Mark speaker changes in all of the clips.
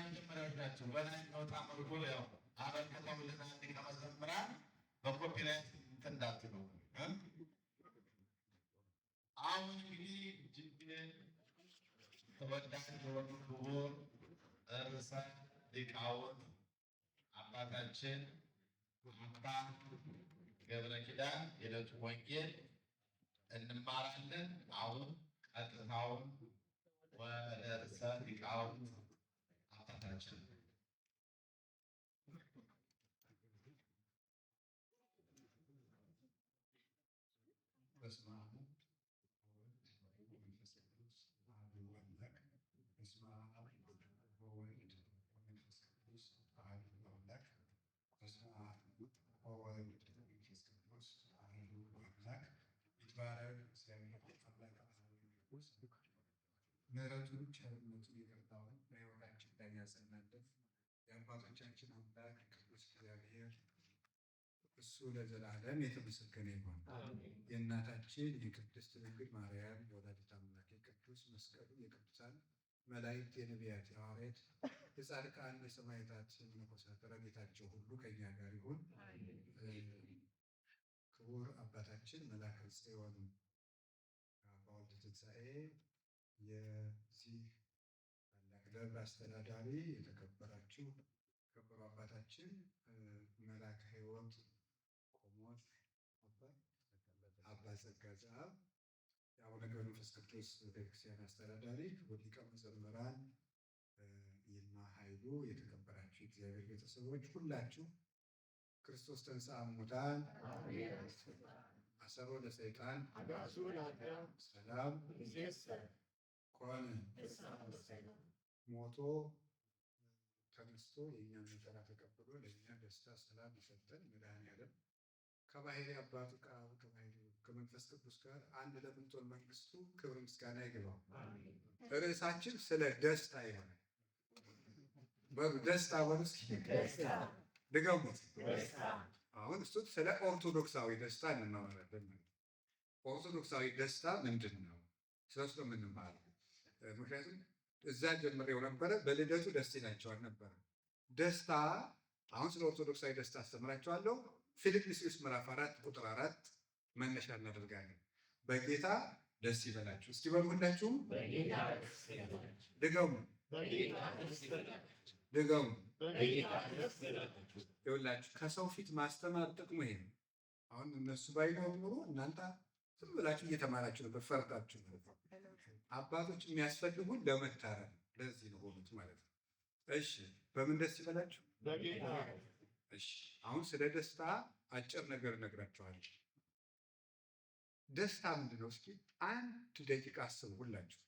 Speaker 1: መጀመሪያዎች ናቸው። በላይኛው ታምርኮ ያው አበርከተውልና ሊቀ መዘምራን በኮፒራይት እንዳትሉ። አሁን እንግዲህ እጅግ ተወዳጅ የሆኑ ክቡር ርዕሰ ሊቃውንት አባታችን አባ ገብረ ኪዳን የዕለቱ ወንጌል እንማራለን። አሁን ቀጥታውን ወደ ርዕሰ ሊቃውንት አባታችን
Speaker 2: በስመ አብ ወወልድ ወመንፈስ ቅዱስ አሐዱ አምላክ። በስመ አብ ወወልድ ወመንፈስ ቅዱስ አሐዱ አምላክ። በስመ አብ ወወልድ ወመንፈስ ቅዱስ አሐዱ አምላክ። ይትባረክ እግዚአብሔር አምላክ ቅዱስ ምሕረቱን ቸርነቱን ይቅርታውን በሕይወታችን ላይ ያጸናልን የአባቶቻችን አምላክ ቅዱስ እግዚአብሔር እሱ ለዘላለም የተመሰገነ ይሁን። የእናታችን የቅድስት ድንግል ማርያም የወላዲተ አምላክ የቅዱስ መስቀሉ የቅዱሳን መላእክት የነቢያት የሐዋርያት የጻድቃን የሰማዕታት የመነኮሳት ረድኤታቸው ሁሉ ከእኛ ጋር ይሁን። ክቡር አባታችን መላከ ጽዮን አባ ወልደ ትንሣኤ የዚህ ታላቅ ደብር አስተዳዳሪ፣ የተከበራችሁ ክቡር አባታችን መላከ ሕይወት ቆሞስ አባ ጸጋ ዘአብ የአቡነ ገብረ መንፈስ ቅዱስ ቤተክርስቲያን አስተዳዳሪ፣ ክቡር ሊቀ መዘምራን ይልማ ኃይሉ፣ የተከበራችሁ የእግዚአብሔር ቤተሰቦች ሁላችሁ ክርስቶስ ተንሥአ እሙታን አሰሮ ለሰይጣን ሰላም ኮነ። ሞቶ ተነስቶ የእኛን መከራ ተቀብሎ ለእኛ ደስታ ሰላም የሰጠን መድኃኔዓለም ከባሕሪ አባቱ ከአብ ከባሕሪ ከመንፈስ ቅዱስ ጋር አንድ ለምትሆን መንግስቱ ክብር ምስጋና ይግባው። ርዕሳችን ስለ ደስታ ይሆናል። ደስታ በምስኪ ድገሙት። አሁን እሱ ስለ ኦርቶዶክሳዊ ደስታ እንማማራለን። ኦርቶዶክሳዊ ደስታ ምንድን ነው? ስለሱ የምንማረው ምክንያቱም እዛ ጀምሬው ነበረ። በልደቱ ደስ ይላቸዋል ነበረ ደስታ። አሁን ስለ ኦርቶዶክሳዊ ደስታ አስተምራቸዋለሁ። ፊልጵስዩስ ምዕራፍ 4 ቁጥር 4 መነሻ እናደርጋለን። በጌታ ደስ ይበላችሁ። እስኪ በሉ ሁላችሁም ድገሙ ድገሙ። ይኸውላችሁ ከሰው ፊት ማስተማር ጥቅሙ ይሄ ነው። አሁን እነሱ ባይኖሩ ኑሮ እናንተ ዝም ብላችሁ እየተማራችሁ ነበር፣ ፈርታችሁ ነበር። አባቶች የሚያስፈልጉን ለመታረም ለዚህ ነው ሆኑት ማለት ነው። እሺ በምን ደስ ይበላችሁ? እሺ አሁን ስለ ደስታ አጭር ነገር እነግራችኋለሁ። ደስታ ምንድን ነው? እስኪ አንድ ደቂቃ አስቡ ሁላችሁ።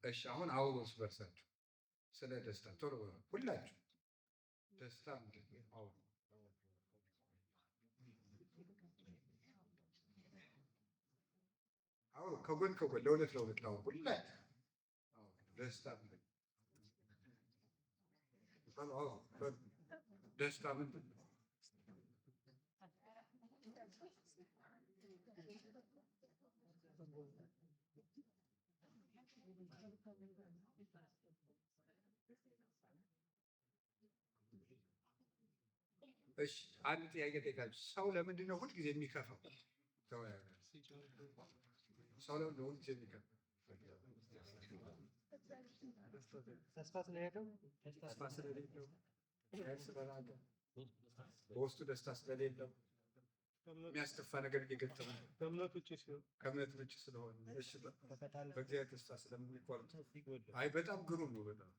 Speaker 2: እሺ አሁን አውሩስ በርሳችሁ ስለ ደስታ ቶሎ ሁላችሁ። ደስታ ምንድን ነው? አውሩ። አውሩ ከጎን ከጎን ለሁለት ላውሩ ሁላችሁ። ደስታ ምንድን ነው? ደስታ ምንድን ነው? እሺ አንድ ጥያቄ ጠይቃችሁ። ሰው ለምንድን ነው ሁልጊዜ የሚከፋው? ሰው ለምንድን ነው ሁልጊዜ የሚከፋው? ተስፋ ስለሌለው፣ በውስጡ ደስታ ስለሌለው፣ የሚያስከፋ ነገር እየገጠመ ከእምነት ውጭ ስለሆነ፣ በእግዚአብሔር ተስፋ ስለሚቆርጥ። አይ በጣም ግሩም ነው። በጣም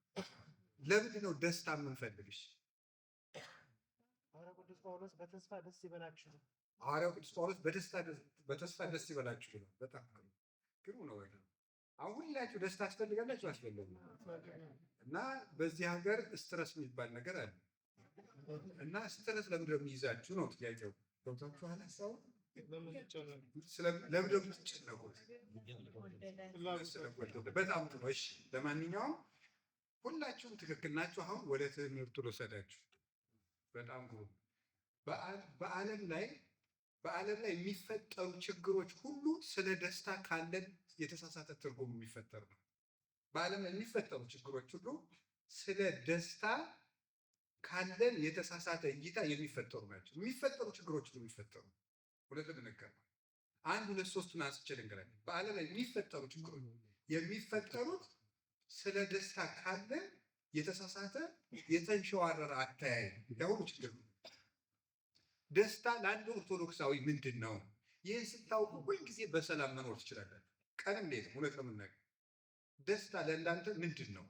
Speaker 2: ለምንድን ነው ደስታ የምንፈልግሽ?
Speaker 3: ሐዋርያው ቅዱስ ጳውሎስ በተስፋ ደስ ይበላችሁ።
Speaker 2: ሐዋርያው ቅዱስ ጳውሎስ በተስፋ ደስ ይበላችሁ ነው። በጣም ግሩም ነው። አሁን ሁላችሁ ደስታ አስፈልጋላችሁ አስፈልጉ እና በዚህ ሀገር ስትረስ የሚባል ነገር አለ እና ስትረስ ለምንድን ነው የሚይዛችሁ ነው ጥያቄው። ገብታችኋል ሀሳቡ? ለምንድን ነው የምትጨነቁት? በጣም ጥሩ። እሺ ለማንኛውም ሁላችሁም ትክክል ናችሁ። አሁን ወደ ትምህርቱ ልውሰዳችሁ። በጣም ግሩም። በዓለም ላይ በዓለም ላይ የሚፈጠሩ ችግሮች ሁሉ ስለ ደስታ ካለን የተሳሳተ ትርጉም የሚፈጠር ነው። በዓለም ላይ የሚፈጠሩ ችግሮች ሁሉ ስለ ደስታ ካለን የተሳሳተ እይታ የሚፈጠሩ ናቸው። የሚፈጠሩ ችግሮች ሁሉ የሚፈጠሩ ሁለት ነገር አንድ ሁለት ሶስቱን አንስቼ ልንገራችሁ። በዓለም ላይ የሚፈጠሩ ችግሮች የሚፈጠሩት ስለ ደስታ ካለን የተሳሳተ የተንሸዋረረ አተያይ ያሁኑ ችግር ነው። ደስታ ለአንድ ኦርቶዶክሳዊ ምንድን ነው? ይህን ስታውቁ ሁልጊዜ በሰላም መኖር ትችላላችሁ። ቀንም ሌትም እውነት ለመናገር ደስታ ለእናንተ ምንድን ነው?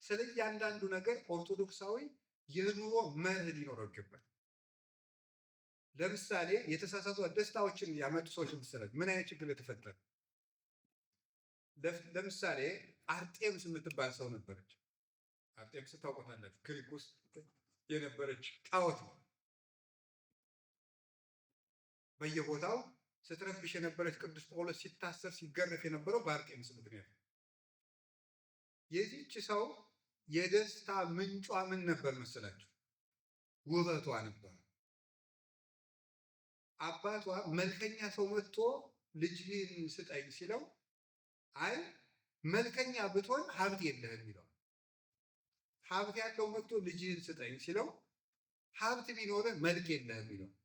Speaker 2: ስለ እያንዳንዱ ነገር ኦርቶዶክሳዊ የኑሮ መርህ ሊኖረው ይገባል። ለምሳሌ የተሳሳቱ ደስታዎችን ያመጡ ሰዎች መሰረት ምን አይነት ችግር የተፈጠረ? ለምሳሌ አርጤምስ የምትባል ሰው ነበረች። አርጤምስ ታውቋታላችሁ? ግሪክ ውስጥ የነበረች ጣዖት ነው። በየቦታው ስትረብሽ የነበረች ቅዱስ ጳውሎስ ሲታሰር ሲገረፍ የነበረው በአርጤምስ ምክንያት። የዚህች ሰው የደስታ ምንጯ ምን ነበር መሰላችሁ? ውበቷ ነበር። አባቷ መልከኛ ሰው መጥቶ ልጅህን ስጠኝ ሲለው አይ መልከኛ ብትሆን ሀብት የለህም ይለዋል። ሀብት ያለው መጥቶ ልጅህን ስጠኝ ሲለው ሀብት ቢኖርህ መልክ የለህም ይለዋል።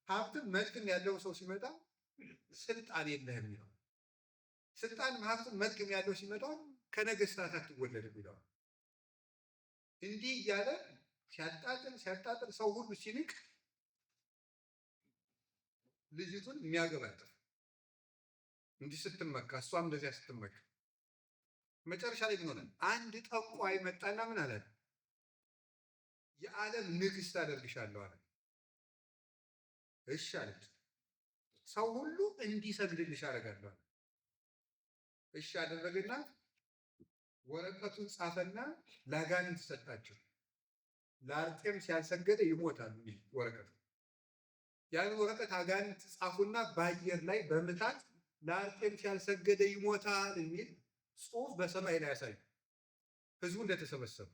Speaker 2: ሀብትም መልክም ያለው ሰው ሲመጣ ስልጣን የለህም ይለዋል። ስልጣንም ሀብትም መልክም ያለው ሲመጣ ከነገስታት አትወለድም ይለዋል። እንዲህ እያለ ሲያጣጥል ሰው ሁሉ ሲንቅ ልጅቱን የሚያገባጥር እንዲህ ስትመካ እሷም እንደዚያ ስትመካ መጨረሻ ላይ ምን ሆነ? አንድ ጠንቋይ መጣና ምን አለ? የዓለም ንግስት አደርግሻለሁ አለ። እሺ አለች። ሰው ሁሉ እንዲሰግድልሽ አደርጋለሁ አለ። እሺ አደረገና ወረቀቱን ጻፈና ለአጋንንት ሰጣቸው። ለአርጤምስ ያልሰገደ ይሞታል የሚል ወረቀት። ያን ወረቀት አጋንንት ጻፉና በአየር ላይ በምታት ለአርጤምስ ያልሰገደ ይሞታል የሚል ጽሑፍ በሰማይ ላይ ያሳዩ። ህዝቡ እንደተሰበሰቡ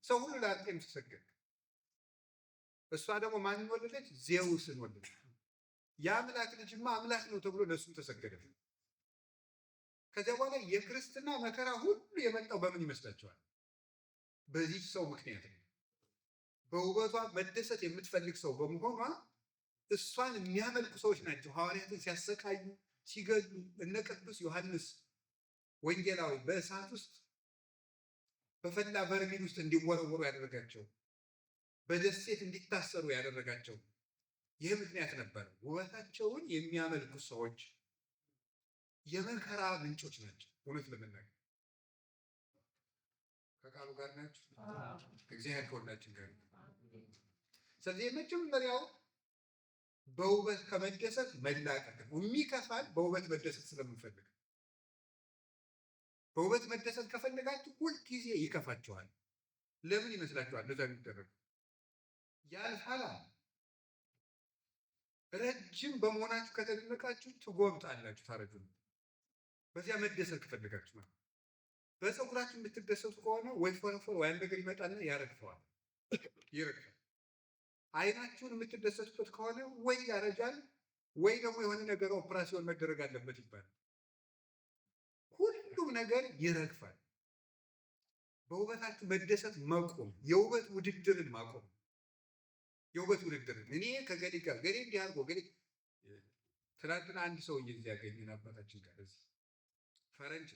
Speaker 2: ሰው ሁሉ ለአርጤምስ ሰገደ። እሷ ደግሞ ማንን ወለደች? ዜውስን ወለደች። የአምላክ ልጅማ አምላክ ነው ተብሎ ለእሱም ተሰገደ። ከዚያ በኋላ የክርስትና መከራ ሁሉ የመጣው በምን ይመስላችኋል? በዚህ ሰው ምክንያት ነው። በውበቷ መደሰት የምትፈልግ ሰው በመሆኗ እሷን የሚያመልኩ ሰዎች ናቸው ሐዋርያትን ሲያሰቃዩ ሲገሉ። እነ ቅዱስ ዮሐንስ ወንጌላዊ በእሳት ውስጥ በፈላ በርሜል ውስጥ እንዲወረወሩ ያደረጋቸው፣ በደሴት እንዲታሰሩ ያደረጋቸው ይህ ምክንያት ነበር። ውበታቸውን የሚያመልኩ ሰዎች የመከራ ምንጮች ናቸው። እውነት ለመናገር ከቃሉ ጋር ናቸው። እግዚአብሔር ከሁላችን ጋር። ስለዚህ የመጀመሪያው በውበት ከመደሰት መላቀቅ ነው። የሚከፋል በውበት መደሰት ስለምንፈልግ። በውበት መደሰት ከፈለጋችሁ ሁልጊዜ ይከፋችኋል። ለምን ይመስላችኋል? ለዛ የሚደረግ ያልፋላ ረጅም በመሆናችሁ ከተደነቃችሁ ትጎብጣላችሁ፣ ታረጁ። በዚያ መደሰት ከፈለጋችሁ ማለት በፀጉራችሁ የምትደሰቱ ከሆነ ወይ ፎረፎር ወይ አንድ ነገር ይመጣና ያረግፈዋል፣ ይረግፋል። አይናችሁን የምትደሰቱበት ከሆነ ወይ ያረጃል ወይ ደግሞ የሆነ ነገር ኦፕራሲዮን መደረግ አለበት ይባላል። ሁሉም ነገር ይረግፋል። በውበታችሁ መደሰት መቆም፣ የውበት ውድድርን ማቆም። የውበት ውድድርን እኔ ከገሌ ጋር ገሌ እንዲህ አድርጎ ገሌ። ትናንትና አንድ ሰው እዚህ ያገኘን አባታችን ጋር እዚህ ፈረንጅ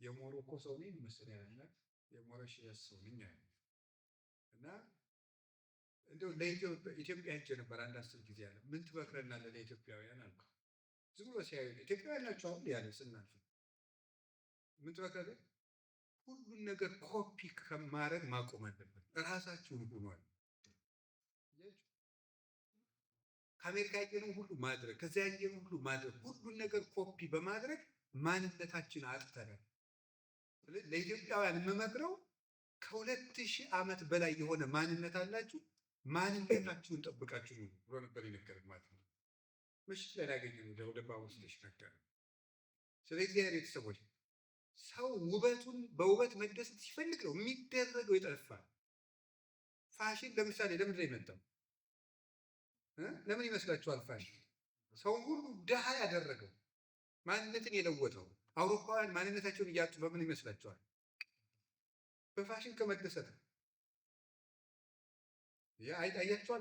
Speaker 2: የሞሮኮ ሰው ነኝ መሰለኝ የሞሪሸስ ሰው ነኝ እና እንደው ለኢትዮጵያ ሄጄ ነበር አንድ 10 ጊዜ አለ። ምን ትመክረናለህ ለኢትዮጵያውያን አልኩ። ዝም ብሎ ሲያዩ ኢትዮጵያውያን ናቸው አሁን ያለ ስናልፍ ምን ትመክረናለህ? ሁሉን ነገር ኮፒ ከማድረግ ማቆም አለበት። እራሳችሁን ሆኗል። ከአሜሪካ ያየነው ሁሉ ማድረግ፣ ከዚያ ያየነው ሁሉ ማድረግ፣ ሁሉን ነገር ኮፒ በማድረግ ማንነታችን አጥተናል። ለኢትዮጵያውያን የምመክረው ከ2000 ዓመት በላይ የሆነ ማንነት አላችሁ። ማንነታችሁን ጠብቃችሁ ነው ብሎ ነበር የነገረን ማለት ነው። ምሽት ላይ ያገኘነው ወደ ባውስ ተሽከርከረ። ስለዚህ እግዚአብሔር ቤተሰቦች ሰው ውበቱን በውበት መደሰት ሲፈልግ ነው የሚደረገው። ይጠፋል። ፋሽን ለምሳሌ ለምንድን ነው የመጣው? ለምን ይመስላችኋል? ፋሽን ሰውን ሁሉ ድሃ ያደረገው ማንነትን የለወጠው አውሮፓውያን ማንነታቸውን እያጡ በምን ይመስላችኋል? በፋሽን ከመደሰት አይታችኋል?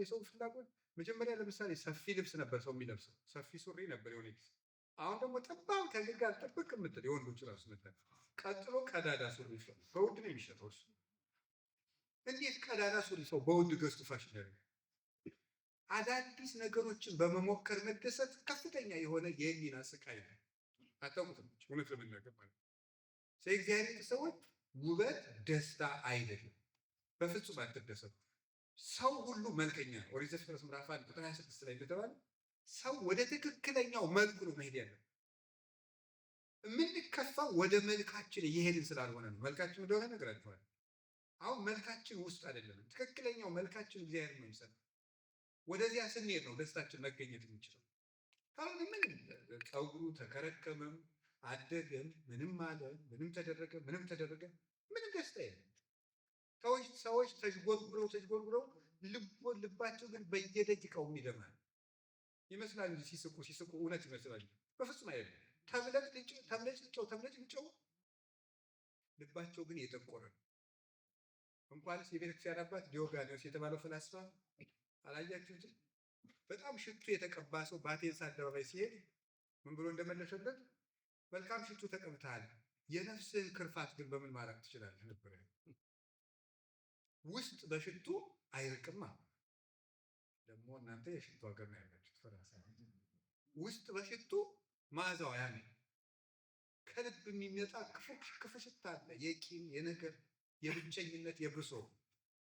Speaker 2: የሰው ፍላጎት መጀመሪያ ለምሳሌ ሰፊ ልብስ ነበር ሰው የሚለብሰው፣ ሰፊ ሱሪ ነበር የሆነ ጊዜ። አሁን ደግሞ ጠባብ ከግር ጋር ጥብቅ የምትል የወንዶች ራሱ መጣ። ቀጥሎ ቀዳዳ ሱሪ በውድ ነው የሚሸጠው። እሱ እንዴት ቀዳዳ ሱሪ ሰው በውድ ገዝቶ ፋሽን ያደርጋል? አዳዲስ ነገሮችን በመሞከር መደሰት ከፍተኛ የሆነ የህሊና ስቃይ ነው። አታውቁትም? እውነት ለመናገር ማለት የእግዚአብሔር ሰዎች ውበት ደስታ አይደለም። በፍጹም አትደሰቱ። ሰው ሁሉ መልከኛ ነው። ኦሪት ዘፍጥረት ምዕራፍ 1 ቁጥር 26 ላይ እንደተባለ ሰው ወደ ትክክለኛው መልኩ ነው መሄድ ያለው። የምንከፋው ወደ መልካችን እየሄድን ስላልሆነ ነው። መልካችን እንደሆነ ነግራችኋል። አሁን መልካችን ውስጥ አይደለም። ትክክለኛው መልካችን እግዚአብሔር ነው የሚሰጠው። ወደዚያ ስንሄድ ነው ደስታችን መገኘት የሚችለው። ካልሆነ ምንም ፀጉሩ ተከረከመም አደገም ምንም አለ ምንም ተደረገ ምንም ደስታ የለም። ሰዎች ተዥጎርጉረው ልባቸው ግን በየደቂቃው ይደማል ይመስላል እንጂ ሲስቁ እውነት ይመስላል። በፍጹም አይደለም። ተብለጭልጨው ልባቸው ግን የጠቆረ ነው። እንኳንስ የቤተክርስቲያን አባት ዲዮጋኔዎስ የተባለው ፈላስፋ አላያችሁትም? በጣም ሽቱ የተቀባ ሰው በአቴንስ አደባባይ ሲሄድ ምን ብሎ እንደመለሰለት? መልካም ሽቱ ተቀብተሃል፣ የነፍስህን ክርፋት ግን በምን ማራቅ ትችላለህ ነበር። ውስጥ በሽቱ አይርቅማ። ደግሞ እናንተ የሽቱ ሀገር ነው ያላችሁት ፈረንሳይ። ውስጥ በሽቱ መዓዛው ያኔ ከልብ የሚመጣ ክፉ ሽታ አለ። የቂም፣ የነገር፣ የብቸኝነት፣ የብሶ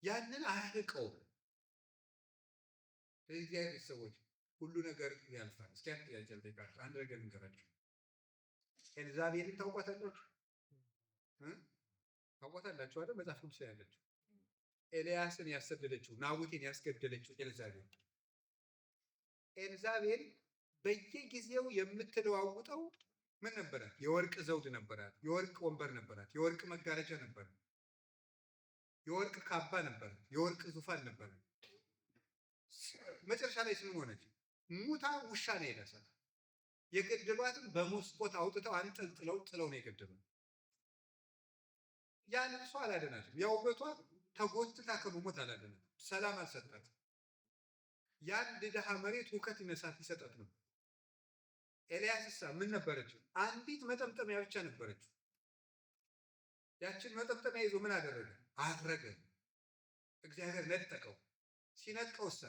Speaker 2: ያንን አያርቀው። እግዚአብሔር ሰዎች ሁሉ ነገር ያልፋል። እስኪ አንድ ጥያቄ ልጠይቃችሁ። አንድ ነገር ልንገራችሁ። ኤልዛቤልን ታውቋታላችሁ? ታውቋታላችሁ አይደል? መጽሐፍ ቅዱስ ላይ ያለችው ኤልያስን ያሰደደችው ናቡቴን ያስገደለችው ኤልዛቤል በየጊዜው የምትለዋውጠው ምን ነበራት? የወርቅ ዘውድ ነበራት፣ የወርቅ ወንበር ነበራት፣ የወርቅ መጋረጃ ነበራት፣ የወርቅ ካባ ነበራት፣ የወርቅ ዙፋን ነበራት። መጨረሻ ላይ ስምን ሆነች? ሙታ ውሻ ነው የደረሳት። የገደሏትም በመስኮት አውጥተው አንጠልጥለው ጥለው ነው የገደሏት። ያ ልብሷ አላደናትም። ያ ውበቷ ተጎትታ ከመሞት አላደናትም። ሰላም አልሰጣትም። የአንድ ድሃ መሬት ሁከት ይሰጣት ነው። ኤልያስሳ ምን ነበረች? አንዲት መጠምጠሚያ ብቻ ነበረች። ያችን መጠምጠሚያ ይዞ ምን አደረገ? አረገ። እግዚአብሔር ነጠቀው። ሲነጥቀውሳ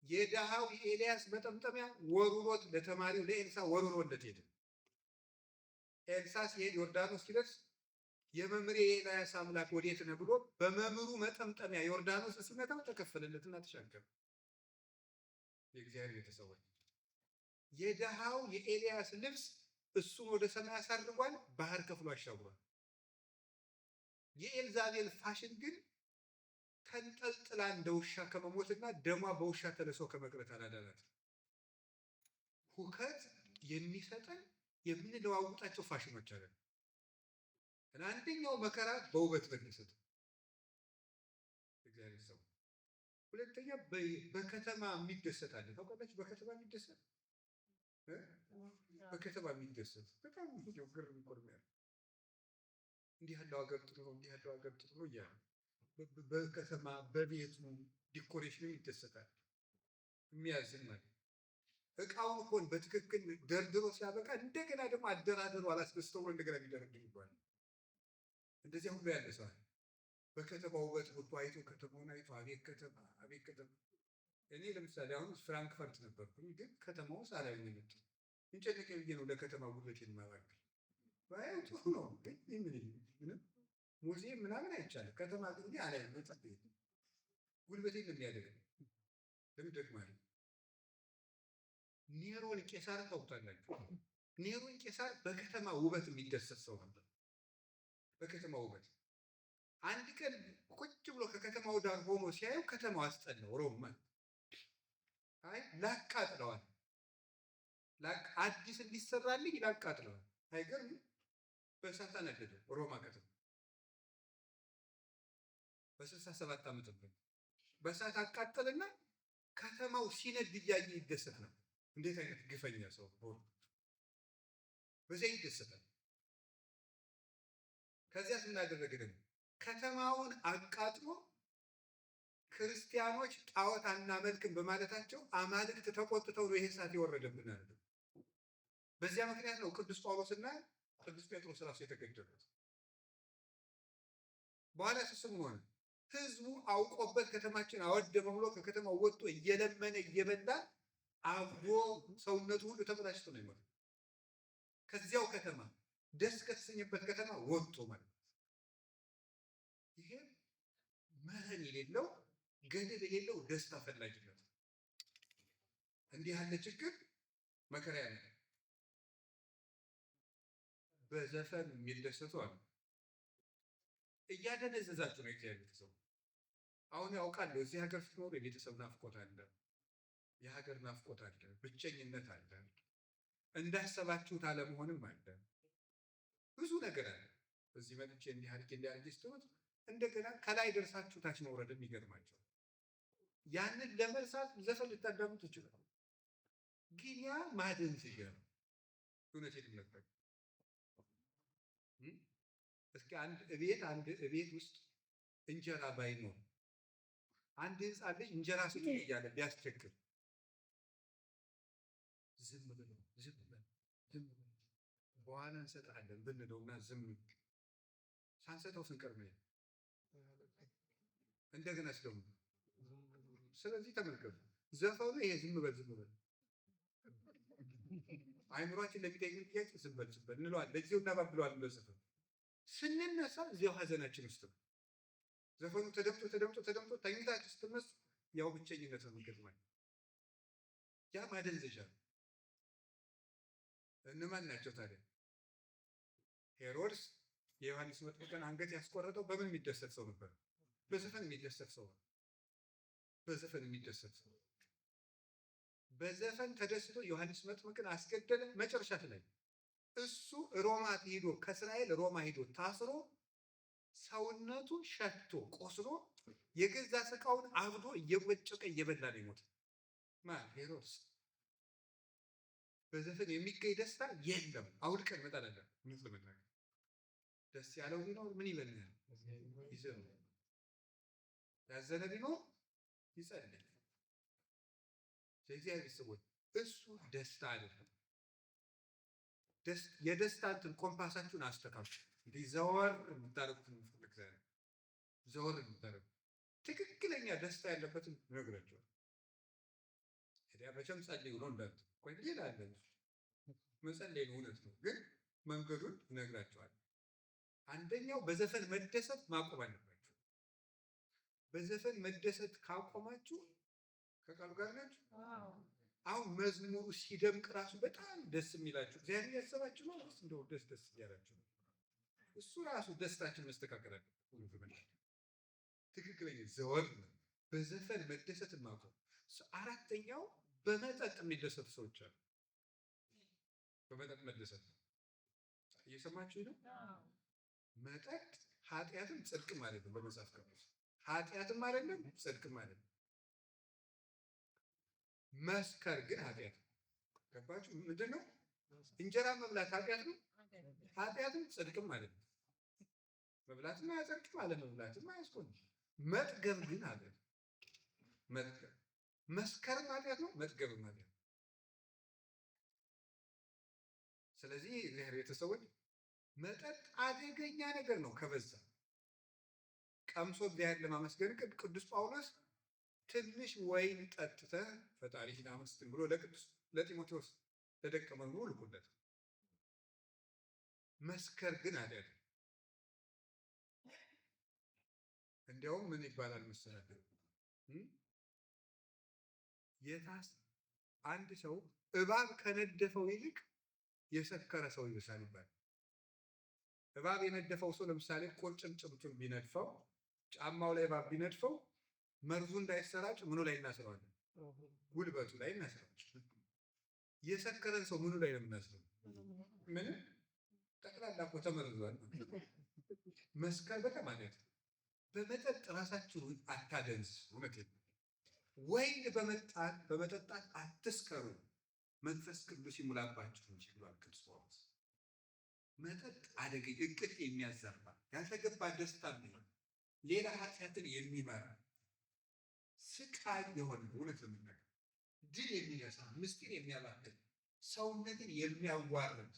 Speaker 2: የድሃው የኤልያስ መጠምጠሚያ ወሩሮት ለተማሪው ለኤልሳ ወሩሮለት ሄደ። ኤልሳ ሲሄድ ዮርዳኖስ ሲደርስ የመምሬ የኤልያስ አምላክ ወዴት ነህ ብሎ በመምሩ መጠምጠሚያ ዮርዳኖስ ሲመታው ተከፈለለትና ተሻገረ። የእግዚአብሔር ቤተሰቦች የድሃው የኤልያስ ልብስ እሱን ወደ ሰማይ አሳርጓል፣ ባህር ከፍሎ አሻግሯል። የኤልዛቤል ፋሽን ግን ተንጠልጥላ እንደ ውሻ ከመሞትና ደሟ በውሻ ተለሶ ከመቅረት አላዳናት። ሁከት የሚሰጠን የምንለዋውጣቸው ፋሽኖች አለ። አንደኛው መከራ በውበት መደሰት እግዚአብሔር ሰው። ሁለተኛ በከተማ የሚደሰት አለ። ታውቃላችሁ? በከተማ የሚደሰት በጣም ግር የሚቆርሚያ እንዲህ ያለው ሀገር ጥሩ ነው፣ እንዲህ ያለው ሀገር ጥሩ ነው እያለ በከተማ በቤቱ ዲኮሬሽን ይደሰታል። የሚያዝን ማለት እቃውን እኮን በትክክል ደርድሮ ሲያበቃ እንደገና ደግሞ አደራደሩ አላስደስተው እንደገና የሚደረድር ይባላል። እንደዚያ ሁሉ ያለ ሰዋል። በከተማ ውበት ወጥቶ አይቶ ከተማውን አይቶ አቤት ከተማ አቤት ከተማ። እኔ ለምሳሌ አሁን ፍራንክፈርት ነበርኩኝ፣ ግን ከተማው ሳላይ ነው የመጣው። እንጨነቀ ብዬ ነው ለከተማ ጉልበት የማባክል። ባያው ጥሩ ነው፣ ግን ምንም ሙዚየም ምናምን አይቻልም። ከተማ ግን አላይ መጣ ጉልበቴን የሚያደርግ ለምን ደክማል። ኔሮን ቄሳር ታውቃላችሁ? ኔሮን ቄሳር በከተማ ውበት የሚደሰት ሰው ነበር። በከተማ ውበት አንድ ቀን ቁጭ ብሎ ከከተማው ዳር ሆኖ ሲያየው ከተማው አስጠላው። ሮም ማለት አይ ላቃጥለዋል፣ አዲስ እንዲሰራልኝ ላቃጥለዋል። አይገርም? በእሳት አነደደው ሮማ ከተማ በ67 ዓመት በእሳት አቃጠልና ከተማው ሲነድ እያየ ይደሰት ነው። እንዴት አይነት ግፈኛ ሰው በዚያ ይደሰታል። ከዚያ ስናደረገ ደግሞ ከተማውን አቃጥሎ ክርስቲያኖች ጣዖት አናመልክም በማለታቸው አማልክት ተቆጥተው ነው ይሄ እሳት የወረደብን አለ። በዚያ ምክንያት ነው ቅዱስ ጳውሎስና ቅዱስ ጴጥሮስ ራሱ የተገደሉት። በኋላ ስስም ሆነ ህዝቡ አውቆበት ከተማችን አወደመ ብሎ ከከተማው ወጥቶ እየለመነ እየበላ አብዶ ሰውነቱ ሁሉ ተበላሽቶ ነው ይሞት። ከዚያው ከተማ ደስ ከተሰኘበት ከተማ ወጥቶ ማለት ነው። ይሄ መህን የሌለው ገደብ የሌለው ደስታ ፈላጊነት። እንዲህ ያለ ችግር መከራ ያለ በዘፈን የሚደሰቱ አሉ። እያደነዘዛችሁ ነው እግዚአብሔር ቤተሰቡ። አሁን ያውቃለሁ እዚህ ሀገር ስትኖሩ የቤተሰብ ናፍቆት አለ፣ የሀገር ናፍቆት አለ፣ ብቸኝነት አለ፣ እንዳሰባችሁት አለመሆንም አለ፣ ብዙ ነገር አለ። እዚህ መጥቼ እንዲህ አድርጌ ስትሆን እንደገና ከላይ ደርሳችሁ ታች መውረድም ይገርማቸዋል። ያንን ለመርሳት ዘፈን ልታዳምጡ ይችላል። ግን ያ ማደንዘዣ ነው። እውነቴን ነበር። እስኪ አንድ እቤት ውስጥ እንጀራ ባይኖር አንድ ህፃን ልጅ እንጀራ ስጡኝ እያለ ቢያስቸግር ዝም ብሎ በኋላ እንሰጥሃለን ብንለውና ዝም ሳንሰጠው ስንቀር ነው እንደገና ስደው። ስለዚህ ተመልከቱ ዘፈኑ ይሄ ዝም በል አይምሯችን ለሚጠይቅን ጥያቄ ዝም በል እንለዋለን። ለጊዜው እናባብለዋለን በዘፈኑ። ስንነሳ እዚያው ሀዘናችን ውስጥ ነው። ዘፈኑ ተደምጦ ተኝታችሁ ስትነሱ ያው ብቸኝነት ነው የሚገጥማል። ያ ማደንዘዣ ነው። እነማን ናቸው ታዲያ? ሄሮድስ የዮሐንስ መጥምቅን አንገት ያስቆረጠው በምን የሚደሰት ሰው ነበር? በዘፈን የሚደሰት ሰው ነው። በዘፈን የሚደሰት ሰው በዘፈን ተደስቶ ዮሐንስ መጥምቅን አስገደለ። መጨረሻ ላይ እሱ ሮማ ሄዶ ከእስራኤል ሮማ ሄዶ ታስሮ ሰውነቱ ሸቶ ቆስሎ የገዛ ስቃውን አብዶ እየወጨቀ እየበላ ነው የሞተ። ማን? ሄሮድስ። በዘፈን የሚገኝ ደስታ የለም። አውልቀን መጣላለን። ምን ለመናገር ደስ ያለው ቢኖር ምን ይበልናል? ይዘምር። ያዘነ ቢኖር ይጸልይ። የእግዚአብሔር ሰዎች እሱ ደስታ አይደለም። የደስታ እንትን ኮምፓሳችሁን አስተካክሉ። እንዲህ ዘወር የምታደርጉት የምፈልግ ዛሬ ዘወር የምታደርጉ ትክክለኛ ደስታ ያለበትን ነግራቸዋል። ታዲያ መቼም ጸልዩ ነው እንዳት ቆይ ሌላ አለ መጸለይ ነው እውነት ነው፣ ግን መንገዱን ነግራቸዋል። አንደኛው በዘፈን መደሰት ማቆም አለባችሁ። በዘፈን መደሰት ካቆማችሁ ከቃሉ ጋር ናችሁ። አሁን መዝሙሩ ሲደምቅ ራሱ በጣም ደስ የሚላችሁ እግዚአብሔር ያሰባችሁ ነው። እንደው ደስ እያላችሁ ነው። እሱ ራሱ ደስታችን መስተካከል አለበት። ትክክለኛ ዘወር በዘፈን መደሰት ማቆም። አራተኛው በመጠጥ የሚደሰቱ ሰዎች አሉ። በመጠጥ መደሰት እየሰማችሁ ነው። መጠጥ ኃጢአትም ጽድቅም ማለት ነው። በመጽሐፍ ቅዱስ ኃጢአትም አይደለም ጽድቅም ማለት ነው። መስከር ግን ኃጢአት ነው። ገባችሁ? ምንድን ነው? እንጀራ መብላት ኃጢአት ነው። ኃጢአትም ጽድቅም ማለት ነው። መብላትም አያጸድቅም፣ አለመብላትም አያስቆምም። መጥገብ ግን ኃጢአት ነው። መጥገብ መስከርም ኃጢአት ነው፣ መጥገብም ኃጢአት ነው። ስለዚህ እግዚአብሔር ቤተሰቦች መጠጥ አደገኛ ነገር ነው። ከበዛ ቀምሶ እግዚአብሔር ለማመስገን ቅዱስ ጳውሎስ ትንሽ ወይን ጠጥተህ ፈጣሪህን አመስግን ብሎ ለጢሞቴዎስ ለደቀ መዝሙሩ ልኮለት። መስከር ግን ኃጢአት ነው። እንዲያውም ምን ይባላል መሰለህ? አንድ ሰው እባብ ከነደፈው ይልቅ የሰከረ ሰው ይብሳል ይባላል። እባብ የነደፈው ሰው ለምሳሌ ቁርጭምጭምቱን ቢነድፈው፣ ጫማው ላይ እባብ ቢነድፈው መርዙ እንዳይሰራጭ ምኑ ላይ እናስረዋለን? ጉልበቱ ላይ እናስረዋለን። የሰከረን ሰው ምኑ ላይ ነው የምናስረው? ምንም ጠቅላላ እኮ ተመርዟል። መስከር በጣም ማለት በመጠጥ ራሳችሁን አታደንዝዙ። እውነቴን ነው። ወይን በመጠጣት አትስከሩ፣ መንፈስ ቅዱስ ይሙላባችሁ እንጂ ብሏል ቅዱስ ጳውሎስ። መጠጥ አደገኛ፣ እንቅልፍ የሚያዛባ፣ ያልተገባ ደስታ የሚሆን፣ ሌላ ኃጢአትን የሚመራ ስቃይ የሆነ እውነት ለምናገር ድል የሚነሳ፣ ምስጢር የሚያባክን፣ ሰውነትን የሚያዋርድ፣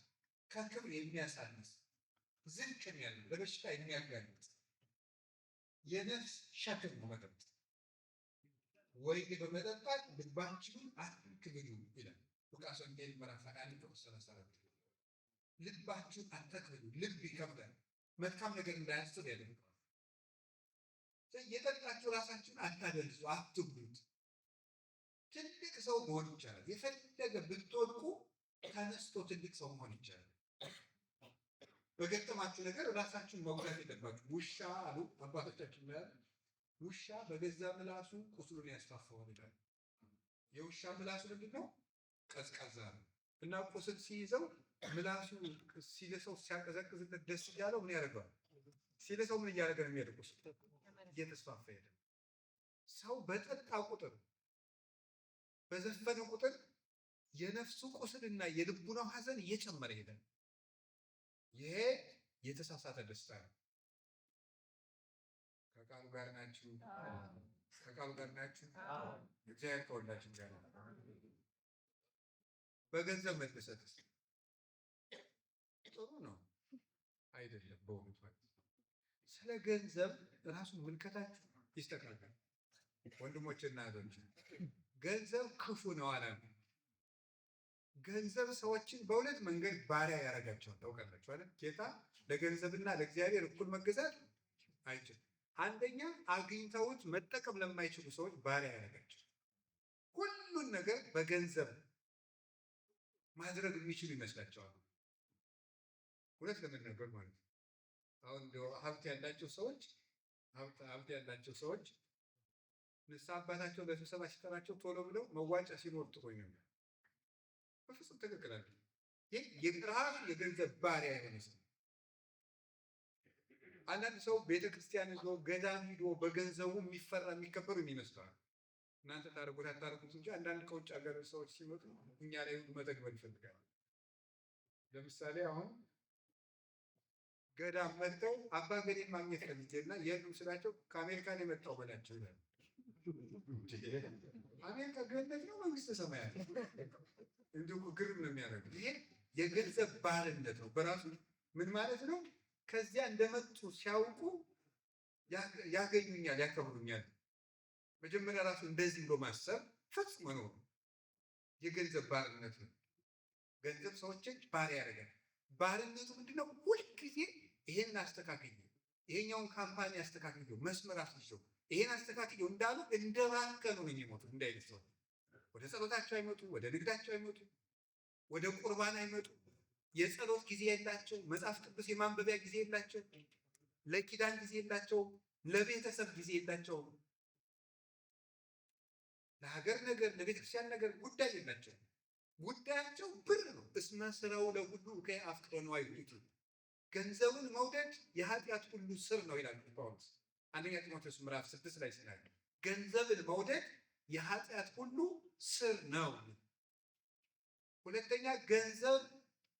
Speaker 2: ከክብር የሚያሳንስ፣ ዝቅ የሚያደርግ፣ ለበሽታ የሚያጋልጥ የነፍስ ሸክም ነው መጠጥ። ወይን በመጠጣት ልባችሁን አትክብዱ ይላል ሉቃስ ወንጌል ምዕራፍ 21 ቁጥር 34። ልባችሁን አትክብዱ። ልብ ይከብዳል፣ መልካም ነገር እንዳያስብ ያደርገዋል። የጠጣችሁ ራሳችሁን አታደንዙ፣ አትጉዱት። ትልቅ ሰው መሆን ይቻላል። የፈለገ ብትወድቁ ተነስቶ ትልቅ ሰው መሆን ይቻላል። በገጠማችሁ ነገር ራሳችሁን መጉዳት የለባችሁ። ውሻ አሉ አባቶቻችን ላይ ውሻ በገዛ ምላሱ ቁስሉን ያስፋፋዋል ይላል። የውሻ ምላሱ ምንድን ነው? ቀዝቃዛ ነው እና ቁስል ሲይዘው ምላሱ ሲልሰው ሲያቀዘቅዝለት ደስ እያለው ምን ያደርገዋል? ሲልሰው ምን እያደረገ ነው የሚሄድ? ቁስል እየተስፋፋ ሄደ። ሰው በጠጣ ቁጥር በዘፈነ ቁጥር የነፍሱ ቁስልና የልቡናው ሐዘን እየጨመረ ሄዳል። ይሄ የተሳሳተ ደስታ ነው። ከቃሉ ጋር ናችሁ? ከቃሉ ጋር ናችሁ? እግዚአብሔር ከሁላችን ጋር ነው። በገንዘብ መደሰትስ ጥሩ ነው አይደለም? በእውነቱ ስለ ገንዘብ ራሱን ምልከታችሁ ይስተካከል ወንድሞችና እህቶች። ገንዘብ ክፉ ነው አላም። ገንዘብ ሰዎችን በሁለት መንገድ ባሪያ ያደርጋቸዋል። ታውቃላችሁ አይደል? ጌታ ለገንዘብና ለእግዚአብሔር እኩል መገዛት አይችልም። አንደኛ አግኝተውት መጠቀም ለማይችሉ ሰዎች ባሪያ ያደርጋቸው። ሁሉን ነገር በገንዘብ ማድረግ የሚችሉ ይመስላቸዋል። ሁለት ለመናገር ማለት ነው። አሁን ሀብት ያላቸው ሰዎች ንስሐ አባታቸው ለስብሰባ ሲጠራቸው ቶሎ ብለው መዋጫ ሲኖር ጥሩ ነው። በፍጹም ትክክል አለ። ይህ የራሱ የገንዘብ ባሪያ የሆነ ሰው። አንዳንድ ሰው ቤተክርስቲያን ይዞ ገዳም ሂዶ በገንዘቡ የሚፈራ የሚከበሩ የሚመስለዋል። እናንተ ታደርጉት አታደርጉት እንጂ አንዳንድ ከውጭ ሀገር ሰዎች ሲመጡ እኛ ላይ ሁሉ መጠግበር ይፈልጋል። ለምሳሌ አሁን ገዳም መጥተው አባ ገሌን ማግኘት ፈልጌና የሉም ስላቸው ከአሜሪካን የመጣው በላቸው ይላል። አሜሪካ ገነት ነው መንግስተ ሰማያት? እንዲሁ ግርም ነው የሚያደርገው። ይሄ የገንዘብ ባርነት ነው በራሱ። ምን ማለት ነው? ከዚያ እንደመጡ ሲያውቁ ያገኙኛል፣ ያከብሩኛል። መጀመሪያ ራሱ እንደዚህ ብሎ ማሰብ ፈጽሞ ነው የገንዘብ ባርነት ነው። ገንዘብ ሰዎችን ባሪያ ያደርጋል። ባርነቱ ምንድነው? ሁልጊዜ ይሄን አስተካክዩ፣ ይሄኛውን ካምፓኒ አስተካክዩ፣ መስመር አስይዘው ይሄን አስተካክዩ እንዳሉ እንደባከኑ ነው የሚሞቱ። እንዳይነት ሰው ወደ ጸሎታቸው አይመጡ፣ ወደ ንግዳቸው አይመጡ፣ ወደ ቁርባን አይመጡ። የጸሎት ጊዜ የላቸው፣ መጽሐፍ ቅዱስ የማንበቢያ ጊዜ የላቸው፣ ለኪዳን ጊዜ የላቸው፣ ለቤተሰብ ጊዜ የላቸው፣ ለሀገር ነገር ለቤተክርስቲያን ነገር ጉዳይ የላቸው። ጉዳያቸው ብር ነው። እስመ ስራው ለሁሉ ከአፍቅሮ ነው አይሁት። ገንዘብን መውደድ የኃጢአት ሁሉ ስር ነው ይላል ጳውሎስ አንደኛ ጢሞቴዎስ ምዕራፍ 6 ላይ ሲናገር ገንዘብን መውደድ የኃጢአት ሁሉ ስር ነው። ሁለተኛ ገንዘብ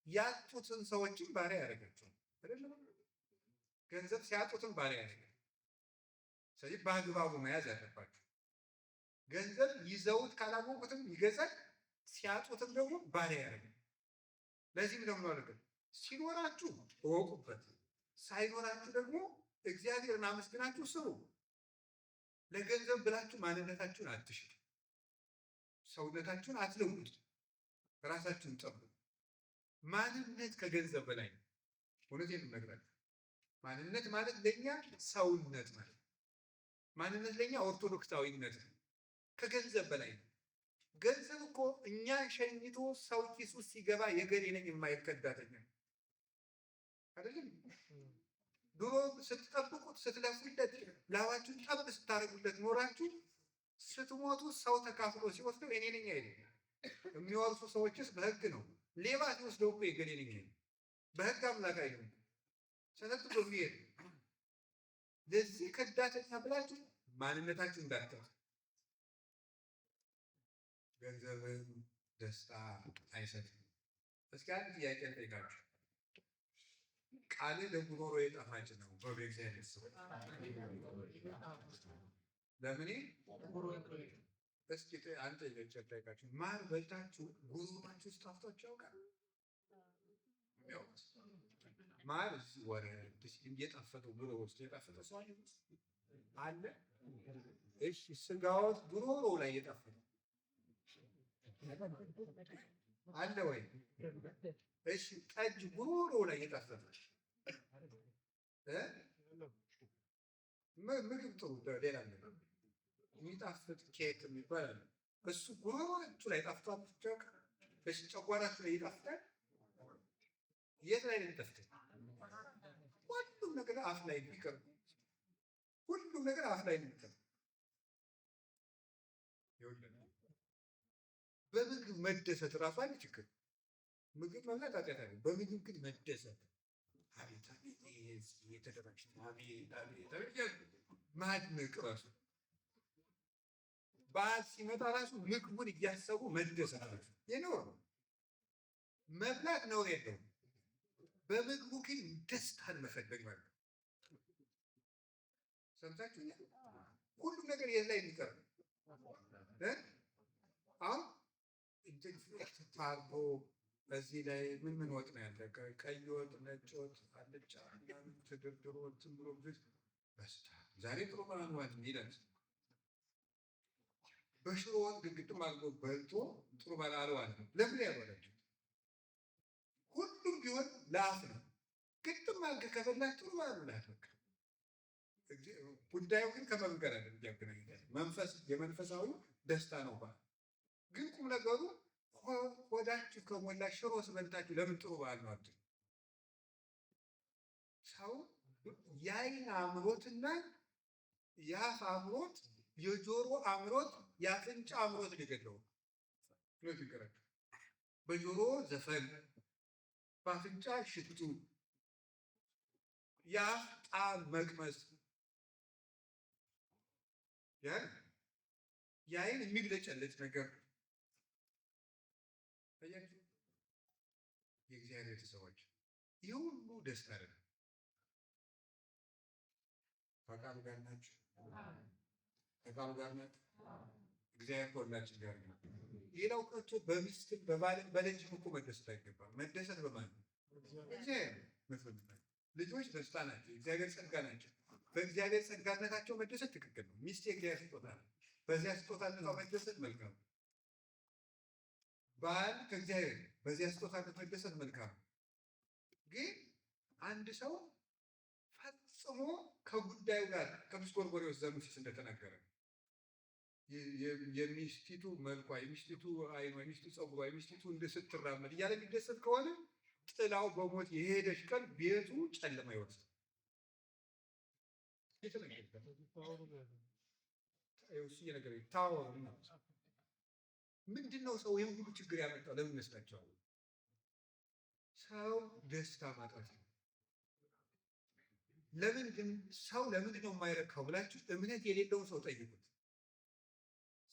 Speaker 2: ያጡትን ሰዎችን ባሪያ ያደርጋቸዋል። ገንዘብ ሲያጡትን ባሪያ ያደርጋል። ስለዚህ በአግባቡ መያዝ ያለባቸው። ገንዘብ ይዘውት ካላወቁትም ይገዛል፣ ሲያጡትም ደግሞ ባሪያ ያደርጋል። ለዚህም ደግሞ አለበት ሲኖራችሁ እወቁበት፣ ሳይኖራችሁ ደግሞ እግዚአብሔርን አመስግናችሁ ስሩ። ለገንዘብ ብላችሁ ማንነታችሁን አትሽጡ፣ ሰውነታችሁን አትለውጡ፣ ራሳችሁን ጠብቁ። ማንነት ከገንዘብ በላይ ነው። እውነቴን ነው የምነግራችሁ። ማንነት ማለት ለኛ ሰውነት ማለት ነው። ማንነት ለኛ ኦርቶዶክሳዊነት ነው። ከገንዘብ በላይ ነው። ገንዘብ እኮ እኛ ሸኝቶ ሰው ኪስ ውስጥ ሲገባ የገሌ ነኝ የማይል ከዳተኛ አይደለም። ድሮ ስትጠብቁት ስትለፉለት ላባችሁን ጠብ ስታደርጉለት ኖራችሁ ስትሞቱ ሰው ተካፍሎ ሲወስደው እኔ ነኝ አይደል? የሚወርሱ ሰዎችስ በህግ ነው። ሌባ ሲወስደው እኮ የገሌ ነኝ አይደል? በህግ አምላክ አይደለም። ሰተት ብሎ የሚሄድ ለዚህ ከዳተኛ ብላችሁ ማንነታችሁ እንዳትጠሩ። ገንዘብም ደስታ አይሰጥም። እስኪ አንድ ጥያቄ ልጠይቃችሁ። ቃል ለጉሮሮ ጣፋጭ ነው በእግዚአብሔር ስም ለምን? እስኪ አንተ ጠይቃችሁ ማር በልታችሁ ጉሮሯችሁ ውስጥ ጣፍጧችሁ ያውቃል? ማር ወረድ እየጣፈጠው ጉሮሮ ውስጥ የጣፈጠ ሰው አለ? እሺ ስጋዎት ጉሮሮ ላይ የጣፈጠ አለ ወይ? እሺ ጠጅ ጉሮሮ ላይ የጣፈጠ ምግብ ጥሩ ሌላ ነገር የሚጣፍጥ ኬክ የሚባል አለ። እሱ ጉሮሯችሁ ላይ ጣፍጧችሁ ያውቃል? እሺ ጨጓራችሁ ላይ ይጣፍጣል? የት ላይ ነው የሚጣፍጠው? ሁሉም ነገር አፍ ላይ የሚቀር ሁሉም ነገር አፍ ላይ ነው የሚቀር። በምግብ መደሰት እራሱ አንድ ችግር። ምግብ መብላት ኃጢአት አይደለም። በምግብ ግን መደሰት አቤት አቤት የተደራሽ አቤት አቤት ማድነቅ ራሱ በዓል ሲመጣ ራሱ ምግቡን እያሰቡ መደሰት ራሱ የኖር መብላት ነውር የለውም። በምግቡ ግን ደስታን መፈለግ ማለት ነው። ሰምታችሁ? ሁሉም ነገር የት ላይ የሚቀር አሁን እንትን ታርጎ በዚህ ላይ ምን ወጥ ነው ያለ? ቀይ ወጥ፣ ነጭ ወጥ፣ አልጫ ተደርድሮ እንትን ብሎ በስታ ዛሬ ጥሩ ማንዋት ይላል። በሽሮ ወጥ ግጥም አድርጎ በልቶ ጥሩ ባላለው አለ። ለምን ያበላችሁ? ሁሉም ቢሆን ለአፍ ነው። ግጥም አድርገህ ከበላህ ጥሩ ባላላት በቃ። ጉዳዩ ግን ከመንገር አለ ያገናኛል። የመንፈሳዊ ደስታ ነው ባል። ግን ቁም ነገሩ ሆዳችሁ ከሞላ ሽሮ ስበልታችሁ ለምን ጥሩ በዓል ነው አትሉ? ሰው የዓይን አምሮትና የአፍ አምሮት፣ የጆሮ አምሮት፣ የአፍንጫ አምሮት ሊገድለው ነው ይቀራል። በጆሮ ዘፈን፣ በአፍንጫ ሽቱ፣ የአፍ ጣዕም መቅመስ፣ የዓይን የሚግለጨለጭ ነገር የእግዚአብሔር ሰዎች ይህ ሁሉ ደስታ አይደለም። ከቃሉ ጋር ናችሁ? ከቃሉ ጋር ናችሁ? እግዚአብሔር ከሁላችን ጋር ነው። ሌላው ቀርቶ በሚስትም በባልም በልጅም እኮ መደሰት አይገባም። መደሰት በማን ነው? እግዚአብሔር መፈልጋል። ልጆች ደስታ ናቸው፣ የእግዚአብሔር ጸጋ ናቸው። በእግዚአብሔር ጸጋነታቸው መደሰት ትክክል ነው። ሚስት የእግዚአብሔር ስጦታ ነው። በዚያ ስጦታነቷ መደሰት መልካም ነው። ባል ከእግዚአብሔር በዚያ ስጦታነት መደሰት መልካም ነው። ግን አንድ ሰው ፈጽሞ ከጉዳዩ ጋር ቅዱስ ጎርጎርዮስ ዘኑሲስ እንደተናገረ የሚስቲቱ መልኳ፣ የሚስቲቱ ዓይኗ፣ የሚስቲቱ ጸጉሯ፣ የሚስቲቱ ስትራመድ እያለ የሚደሰት ከሆነ ጥላው በሞት የሄደች ቀን ቤቱ ጨለማ ይወርሳል። ምንድን ነው ሰው ይህን ሁሉ ችግር ያመጣው? ለምን ይመስላችኋል? ሰው ደስታ ማጣት ነው። ለምን ግን ሰው ለምንድን ነው የማይረካው ብላችሁ እምነት የሌለውን ሰው ጠይቁት።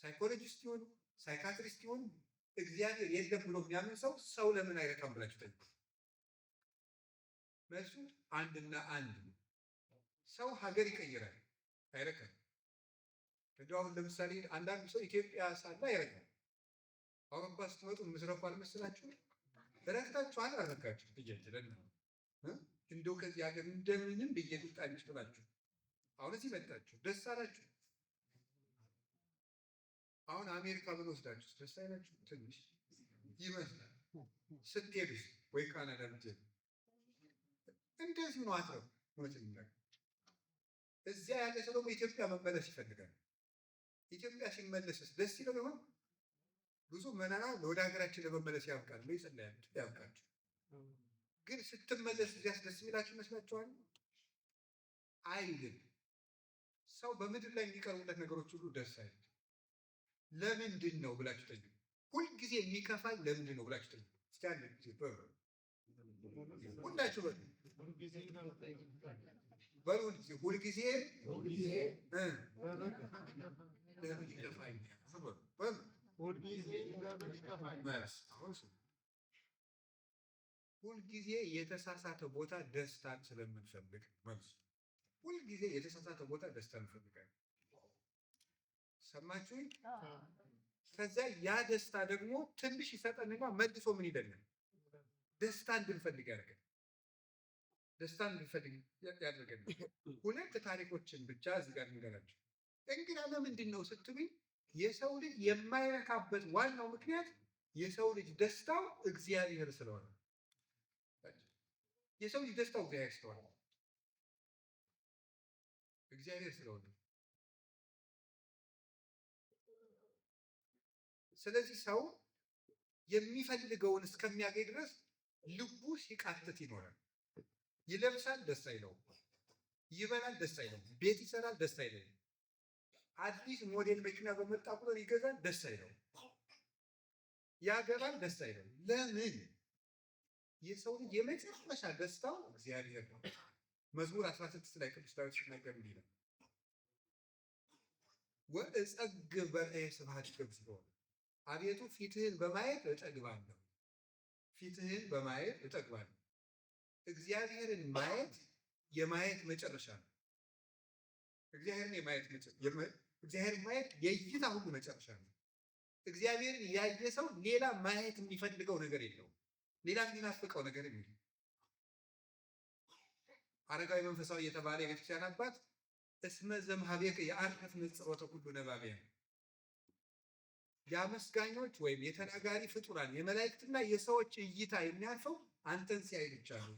Speaker 2: ሳይኮሎጂስት ይሁን ሳይካትሪስት ይሁን እግዚአብሔር የለም ብሎ የሚያምን ሰው ለምን አይረካም ብላችሁ ጠይቁት። መልሱ አንድና አንድ ነው። ሰው ሀገር ይቀይራል፣ አይረካም። እንደው አሁን ለምሳሌ አንዳንድ ሰው ኢትዮጵያ ሳለ አይረካም። አውሮፓ ስትመጡ ምስረፉ አልመሰላችሁ? ረክታችኋል? አልረካችሁ? ጥያቄ እንደው ከዚህ ሀገር እንደምንም ብዬ ልጣን ይችላችሁ። አሁን እዚህ መጣችሁ ደስ አላችሁ። አሁን አሜሪካ ምን ወስዳችሁ ደስ አይላችሁ? ትንሽ ይመስላል። ስትሄዱስ ወይ ካናዳ ብትሄዱ እንደዚህ ነው። አትረው እዚያ ያለ ሰው ደግሞ ኢትዮጵያ መመለስ ይፈልጋል። ኢትዮጵያ ሲመለስስ ደስ ይለው ይሆን? ብዙ መናና ወደ ሀገራችን ለመመለስ ያብቃል ነው ይጸልያል፣ ያብቃችሁ። ግን ስትመለስ እዚያስ ደስ የሚላችሁ ይመስላችኋል? አይልም። ሰው በምድር ላይ የሚቀርቡለት ነገሮች ሁሉ ደስ አይል። ለምንድን ነው ብላችሁ ጠይቁ። ሁልጊዜ የሚከፋኝ ለምንድን ነው ብላችሁ ጠይቁ። እስኪ አንድ ጊዜ ሁላችሁ በሉ ሁልጊዜ ለምን ይከፋኛል? ሁልጊዜ የተሳሳተ ቦታ ደስታን ስለምንፈልግ መልሱ ሁልጊዜ የተሳሳተ ቦታ ደስታን እንፈልጋለን። ሰማችሁኝ? ከዛ ያ ደስታ ደግሞ ትንሽ ይሰጠንና መልሶ ምን ይደለን? ደስታ እንድንፈልግ ያደርገን። ደስታ እንድንፈልግ ያደርገን። ሁለት ታሪኮችን ብቻ እዚህ ጋር እንገራችሁ። እንግዳ ለምንድን ነው ስትሉኝ፣ የሰው ልጅ የማይረካበት ዋናው ምክንያት የሰው ልጅ ደስታው እግዚአብሔር ስለሆነ። የሰው ልጅ ደስታው እግዚአብሔር ስለሆነ እግዚአብሔር ስለሆነ ስለዚህ ሰው የሚፈልገውን እስከሚያገኝ ድረስ ልቡ ሲቃትት ይኖራል። ይለብሳል፣ ደስ አይለውም። ይበላል፣ ደስ አይለውም። ቤት ይሰራል፣ ደስ አይለውም። አዲስ ሞዴል መኪና በመጣ ቁጥር ይገዛል፣ ደስ አይለውም። ያገባል፣ ደስ አይለውም። ለምን? የሰው ልጅ የመጨረሻ ደስታው እግዚአብሔር ነው። መዝሙር 16 ላይ ቅዱስ ዳዊት ሲናገር እንዲህ ነው፣ ወእጸግብ በርአየ ስብሐቲከ እግዚኦ፣ አቤቱ ፊትህን በማየት እጠግባለሁ። ፊትህን በማየት እጠግባለሁ። እግዚአብሔርን ማየት የማየት መጨረሻ ነው። እግዚአብሔርን ማየት የእይታ ሁሉ መጨረሻ ነው። እግዚአብሔርን ያየ ሰው ሌላ ማየት የሚፈልገው ነገር የለውም። ሌላ የሚናፍቀው ነገር የለም። አረጋዊ መንፈሳዊ የተባለ የቤተክርስቲያን አባት እስመ ዘእምኀቤከ የዐርፍ ንጽሮተ ኩሉ ነባብያን፣ የአመስጋኞች ወይም የተናጋሪ ፍጡራን የመላእክትና የሰዎች እይታ የሚያልፈው አንተን ሲያይ ብቻ ነው።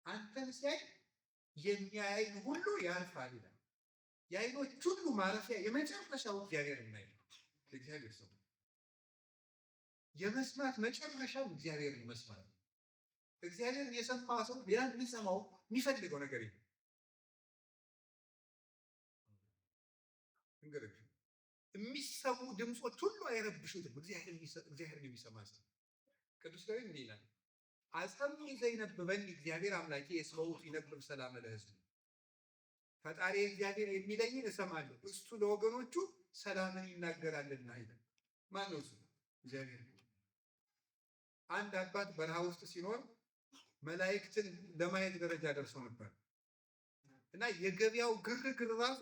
Speaker 2: አንተን ሲያይ የሚያይ ሁሉ ያልፋል ይላል። የዓይኖች ሁሉ ማረፊያ የመጨረሻው እግዚአብሔር እናይ ነው። እግዚአብሔር ሰው የመስማት መጨረሻው እግዚአብሔርን መስማት ነው። እግዚአብሔርን የሰማ ሰው ያን ሊሰማው የሚፈልገው ነገር የለም። እንግዲህ የሚሰሙ ድምፆች ሁሉ አይረብሹትም እግዚአብሔርን የሚሰማ ሰው። ቅዱስ ዳዊት እንዲህ ይላል፣ አጸምዕ ዘይነብበኒ እግዚአብሔር አምላኬ እስመ ውእቱ ይነብብ ሰላመ ለሕዝብ። ፈጣሪ እግዚአብሔር የሚለኝን እሰማለሁ፣ እሱ ለወገኖቹ ሰላምን ይናገራልና ይላል። ማን ነው እሱ? እግዚአብሔር። አንድ አባት በረሃ ውስጥ ሲኖር መላእክትን ለማየት ደረጃ ደርሰው ነበር እና የገበያው ግርግር ራሱ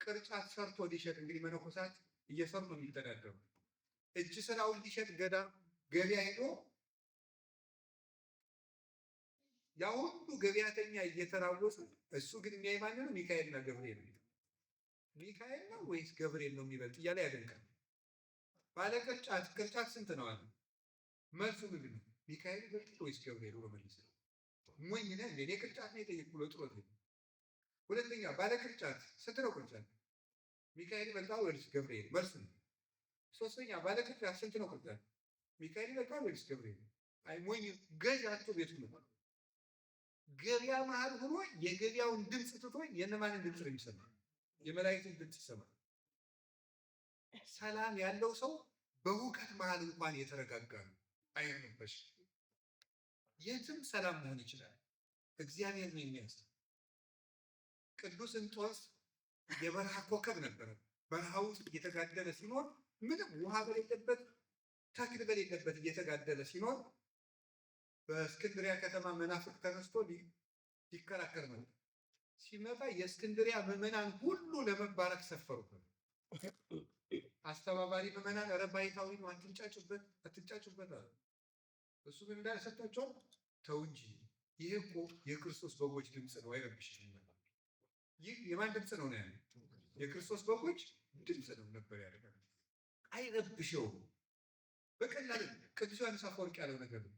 Speaker 2: ቅርጫት ሰርቶ ሊሸጥ፣ እንግዲህ መነኮሳት እየሰሩ ነው የሚተዳደሩ። እጅ ስራውን ሊሸጥ ገበያ ሄዶ ያ ሁሉ ገበያተኛ እየተራወሱ እሱ ግን የሚያይ ማን ነው? ሚካኤልና ገብርኤል ነው። ሚካኤል ነው ወይስ ገብርኤል ነው የሚበልጥ እያለ ያደንቃል። ባለ ቅርጫት ስንት ነው አለ። መልሱ ምንድን ነው? ሚካኤል ይበልጥ ወይስ ገብርኤል ብሎ መለሰ። ሞኝ ነህ እንዴ? እኔ ቅርጫት ነው የጠየቅኩህ ብሎ ጥሎት ነው። ሁለተኛ ባለ ቅርጫት ስንት ነው ቅርጫት? ሚካኤል ይበልጣል ወይስ ገብርኤል? መልሱ ነው። ሶስተኛ ባለ ቅርጫት ስንት ነው ቅርጫት? ሚካኤል ይበልጣል ወይስ ገብርኤል? አይ ሞኝ ገዥ አቶ ቤቱ ነው። ገበያ መሀል ሆኖ የገበያውን ድምፅ ትቶ የነማንን ድምፅ ነው የሚሰማው? የመላእክትን ድምፅ ይሰማል። ሰላም ያለው ሰው በሁከት መሀል እንኳን የተረጋጋ ነው፣ አይረበሽ። የትም ሰላም መሆን ይችላል። እግዚአብሔር ነው የሚያስ ቅዱስ እንጦንስ የበረሃ ኮከብ ነበረ። በረሃ ውስጥ እየተጋደለ ሲኖር ምንም ውሃ በሌለበት ተክል በሌለበት እየተጋደለ ሲኖር በእስክንድሪያ ከተማ መናፍቅ ተነስቶ ሊከራከር ነው። ሲመጣ የእስክንድሪያ ምዕመናን ሁሉ ለመባረክ ሰፈሩበት። አስተባባሪ ምዕመናን ኧረ ባይታዊ ነው አትንጫጩበት አለ። እሱ ግን እንዳለ ሰጥቷቸዋል። ተው እንጂ ይህ እኮ የክርስቶስ በጎች ድምፅ ነው፣ አይረብሽ። ይህ የማን ድምፅ ነው ነው ያለ? የክርስቶስ በጎች ድምፅ ነው ነበር ያለ። አይረብሸውም። በቀላል ቅዱስ ዮሐንስ አፈወርቅ ያለው ነገር ነው።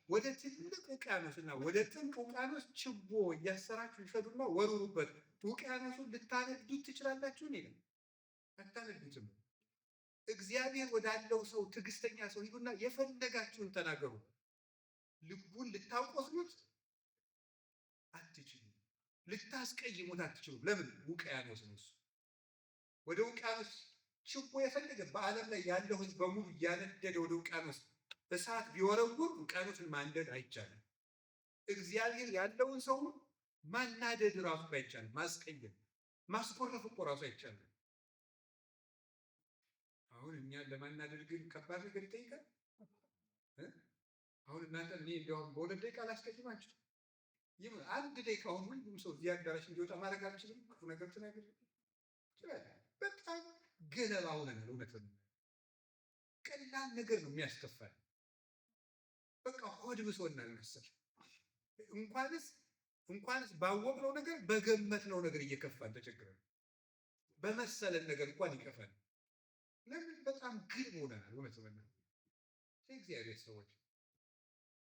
Speaker 2: ወደ ትልቅ ውቅያኖስና ወደ ጥልቅ ውቅያኖስ ችቦ እያሰራችሁ ይፈዱና ወሩሩበት። ውቅያኖሱን ልታነዱት ትችላላችሁ? እኔ ነው አታነዱትም። እግዚአብሔር ወዳለው ሰው ትዕግስተኛ ሰው ሂዱና የፈለጋችሁን ተናገሩ። ልቡን ልታቆስሉት አትችሉም። ልታስቀይሙት አትችሉም። ለምን? ውቅያኖስ ነው እሱ። ወደ ውቅያኖስ ችቦ የፈለገ በዓለም ላይ ያለው ሕዝብ በሙሉ እያነደደ ወደ ውቅያኖስ እሳት ቢወረውር ውቅያኖስን ማንደድ አይቻልም። እግዚአብሔር ያለውን ሰው ማናደድ ራሱ አይቻልም። ማስቀየም ማስቆረፍ እኮ ራሱ አይቻልም። አሁን እኛን ለማናደድ ግን ከባድ ነገር ይጠይቃል። አሁን እናንተ እኔ እንዲያውም በሁለት ደቂቃ ላስቀይማችሁ አንድ ደቂቃ አሁን ሁሉም ሰው እዚህ አዳራሽ እንዲወጣ ማድረግ አልችልም። ክፉ ነገር ትናገር በጣም ገለባ ሆነናል። እውነት ቀላል ነገር ነው የሚያስከፋል። በቃ ሆድ ብሶናል መሰል። እንኳንስ ባወቅነው ነገር በገመትነው ነገር እየከፋን ተቸግረን በመሰለን ነገር እንኳን ይከፋል። ለምን በጣም ግልብ ሆነናል። እውነት የእግዚአብሔር ሰዎች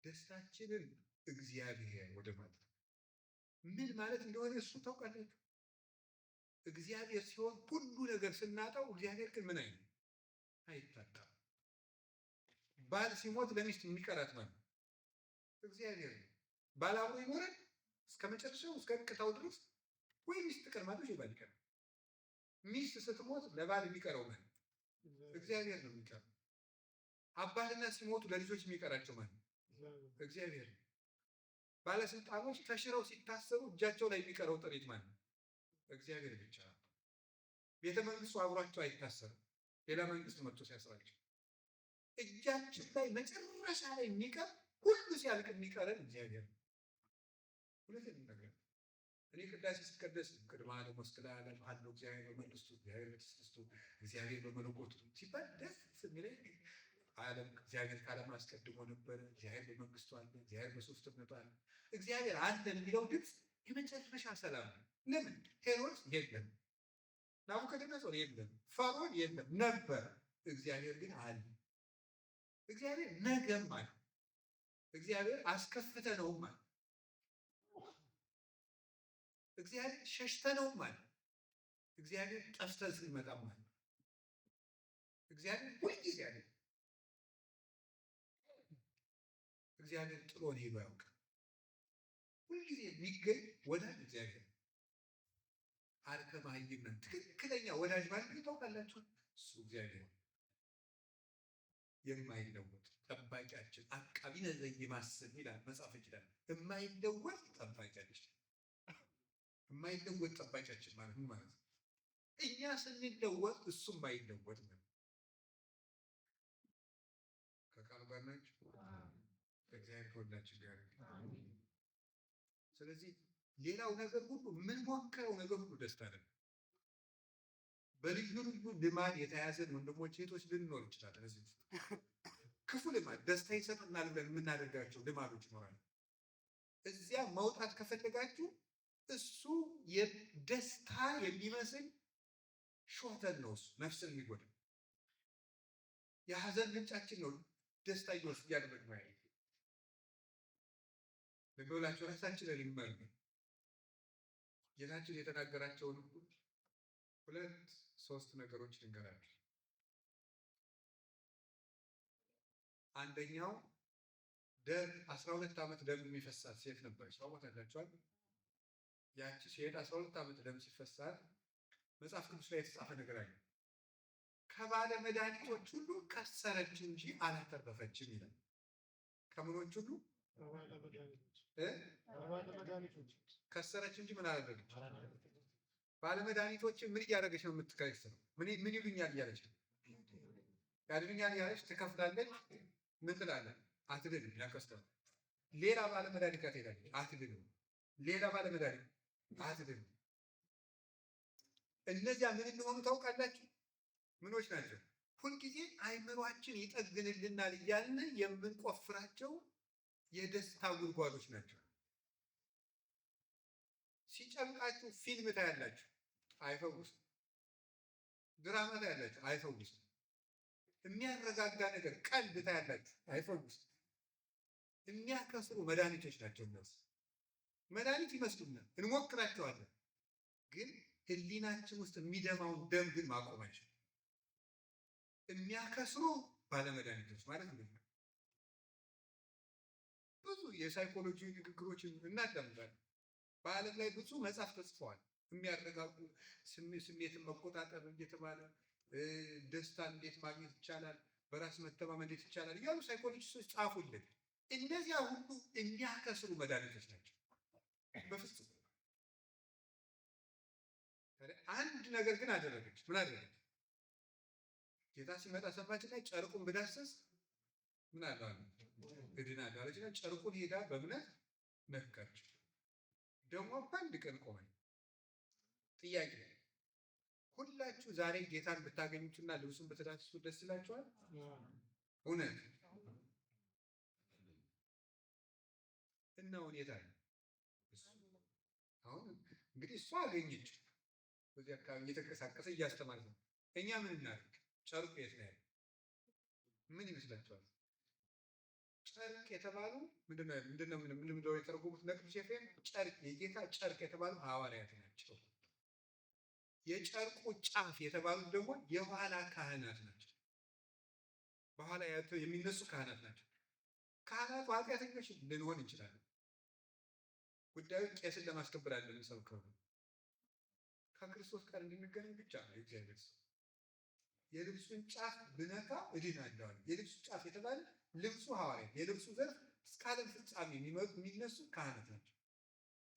Speaker 2: ደስታችንን እግዚአብሔር ወደ ማለት ምን ማለት እንደሆነ እሱ ታውቃለች። እግዚአብሔር ሲሆን ሁሉ ነገር ስናጣው፣ እግዚአብሔር ግን ምን አይነት አይታጣም። ባል ሲሞት ለሚስት የሚቀራት ማለት እግዚአብሔር ነው። ባል አብሮ ይኖራል እስከ መጨረሻው እስከ ቅጣው ድረስ ወይ ሚስት ትቀርማለች ወይ ባል ይቀራል። ሚስት ስትሞት ለባል የሚቀረው ማለት እግዚአብሔር ነው የሚቀረው። አባትና ሲሞቱ ለልጆች የሚቀራቸው ማለት እግዚአብሔር ነው። ባለስልጣኖች ተሽረው ሲታሰሩ እጃቸው ላይ የሚቀረው ጥሪት ማለት እግዚአብሔር ብቻ ነው። ቤተ መንግስቱ አብሯቸው አይታሰርም። ሌላ መንግስት መጥቶ ሲያስራቸው እጃችን ላይ መጨረሻ ላይ የሚቀር ሁሉ ሲያልቅ የሚቀረን እግዚአብሔር ነው። ሁለተኛ ነገር እኔ ቅዳሴ ሲቀደስ ቅድመ ዓለም ወስክለ ዓለም አለው እግዚአብሔር በመንግስቱ እግዚአብሔር በትስስቱ እግዚአብሔር በመለኮቱ ሲባል ደስ የሚለኝ ዓለም እግዚአብሔር ከዓለም አስቀድሞ ነበረ። እግዚአብሔር በመንግስቱ አለ። እግዚአብሔር በሶስትነቱ አለ። እግዚአብሔር አለ የሚለው ድምፅ የመጨረሻ ሰላም ነው። ለምን ሄሮድስ የለም፣ ናቡከደነፆር የለም፣ ፈርዖን የለም ነበር። እግዚአብሔር ግን አለ። እግዚአብሔር ነገም አለ። እግዚአብሔር አስከፍተነውም አለ። እግዚአብሔር ሸሽተነውም አለ። እግዚአብሔር ጠፍተን ስንመጣም አለ። እግዚአብሔር ሁልጊዜ አለ። እግዚአብሔር ጥሎን ሄዶ ያውቃል። ሁልጊዜ የሚገኝ ወዳጅ እግዚአብሔር አልከማይም ነን። ትክክለኛ ወዳጅ ማለት ታውቃላችሁ፣ እሱ እግዚአብሔር የማይለወጥ ጠባቂያችን፣ አቃቢነ ዘኢይማስን ይላል መጽሐፍ ይችላል። የማይለወጥ ጠባቂያችን፣ የማይለወጥ ጠባቂያችን ማለት ምን ማለት ነው? እኛ ስንለወጥ እሱ የማይለወጥ ነው። ከቃሉ ጋር ናችሁ። እግዚአብሔር ከሁላችን ጋር። ስለዚህ ሌላው ነገር ሁሉ የምንሞክረው ነገር ሁሉ ደስታ አይደለም። በልዩ ልዩ ልማድ የተያዘን ወንድሞች እህቶች ልንኖር ይችላል። እዚህ ውስጥ ክፉ ልማድ ደስታ ይሰጥናል ብለን የምናደርጋቸው ልማዶች ይኖራሉ። እዚያ መውጣት ከፈለጋችሁ እሱ የደስታ የሚመስል ሾተን ነው። እሱ ነፍስን የሚጎዳ የሀዘን ምንጫችን ነው። ደስታ እየወስድ እያደረግ ነው ያለ ለገውላቸው ራሳችንን እንመርምር። ጌታችን የተናገራቸውን ሁለት ሶስት ነገሮች ልንገራችሁ። አንደኛው 12 ዓመት ደም የሚፈሳት ሴት ነበረች። ታውቃላችኋል? ያቺ ሴት 12 ዓመት ደም ሲፈሳት መጽሐፍ ቅዱስ ላይ የተጻፈ ነገር አለ። ከባለ መድኃኒቶች ሁሉ ከሰረች እንጂ አላተረፈችም ይላል። ከምኖች ሁሉ ከሰረች እንጂ ምን አላደረገች? ባለመድኃኒቶችን ምን እያደረገች ነው የምትከስረው? ምን ይሉኛል እያለች ነው፣ ያድኑኛል እያለች ትከፍላለች። ምን ትላለች? አትድንም። ያከስተው ሌላ ባለመድኃኒት ጋር ትሄዳለች፣ አትድንም። ሌላ ባለመድኃኒት አትድንም። እነዚያ ምን እንደሆኑ ታውቃላችሁ? ምኖች ናቸው? ሁልጊዜ አይምሯችን ይጠግንልናል እያልን የምንቆፍራቸው የደስታ ጉድጓዶች ናቸው። ሲጨንቃችሁ ፊልም ታያላችሁ፣ አይፈውስም። ድራማ ታያላችሁ፣ አይፈውስም። የሚያረጋጋ ነገር ቀልድ ታያላችሁ፣ አይፈውስም። የሚያከስሩ መድኃኒቶች ናቸው እነሱ። መድኃኒት ይመስሉናል፣ እንሞክራቸዋለን፣ ግን ሕሊናችን ውስጥ የሚደማውን ደም ግን ማቆም አይችልም። የሚያከስሩ ባለመድኃኒቶች ማለት ነው። ብዙ የሳይኮሎጂ ንግግሮችን እናዳምጣለን። በዓለም ላይ ብዙ መጽሐፍ ተጽፈዋል። የሚያረጋጉ ስሜትን መቆጣጠር እየተባለ ደስታን እንዴት ማግኘት ይቻላል፣ በራስ መተማመን እንዴት ይቻላል እያሉ ሳይኮሎጂስቶች ጻፉልን። እነዚያ ሁሉ የሚያከስሩ መድኃኒቶች ናቸው። በፍጹም አንድ ነገር ግን አደረገች። ምን አደረገች? ጌታ ሲመጣ ሰማችና ጨርቁን ብዳስስ ምን አለው? እድናለሁ አለችና ጨርቁን ሄዳ በእምነት ነካች። ደግሞ በአንድ ቀን ቆመ። ጥያቄ፣ ሁላችሁ ዛሬ ጌታን ብታገኙትና ልብሱን ብትዳስሱ ደስ ይላችኋል? እውነት እና ሁኔታ አሁን እንግዲህ እሷ አገኘች፣ በዚህ አካባቢ እየተንቀሳቀሰ እያስተማረ ነው። እኛ ምን እናድርግ? ጨርቁ የት ነው ያለው? ምን ይመስላችኋል? ጨርቅ የተባሉ ምንድነው የተረጎሙት? ነቅዱስ ኤፍሬም ጨርቅ፣ የጌታ ጨርቅ የተባሉ ሐዋርያት ናቸው። የጨርቁ ጫፍ የተባሉት ደግሞ የኋላ ካህናት ናቸው። በኋላ የሚነሱ ካህናት ናቸው። ካህናቱ ኃጢአተኞች ልንሆን እንችላለን። ጉዳዩ ቄስን ለማስከበር ያለን ሰብከው ከክርስቶስ ጋር እንድንገናኝ ብቻ ነው የእግዚአብሔር ሰው። የልብሱን ጫፍ ብነካ እድናለሁ። የልብሱ ጫፍ የተባለ ልብሱ ሐዋርያት፣ የልብሱ ዘርፍ እስከ ዓለም ፍጻሜ የሚነሱ ካህናት ናቸው።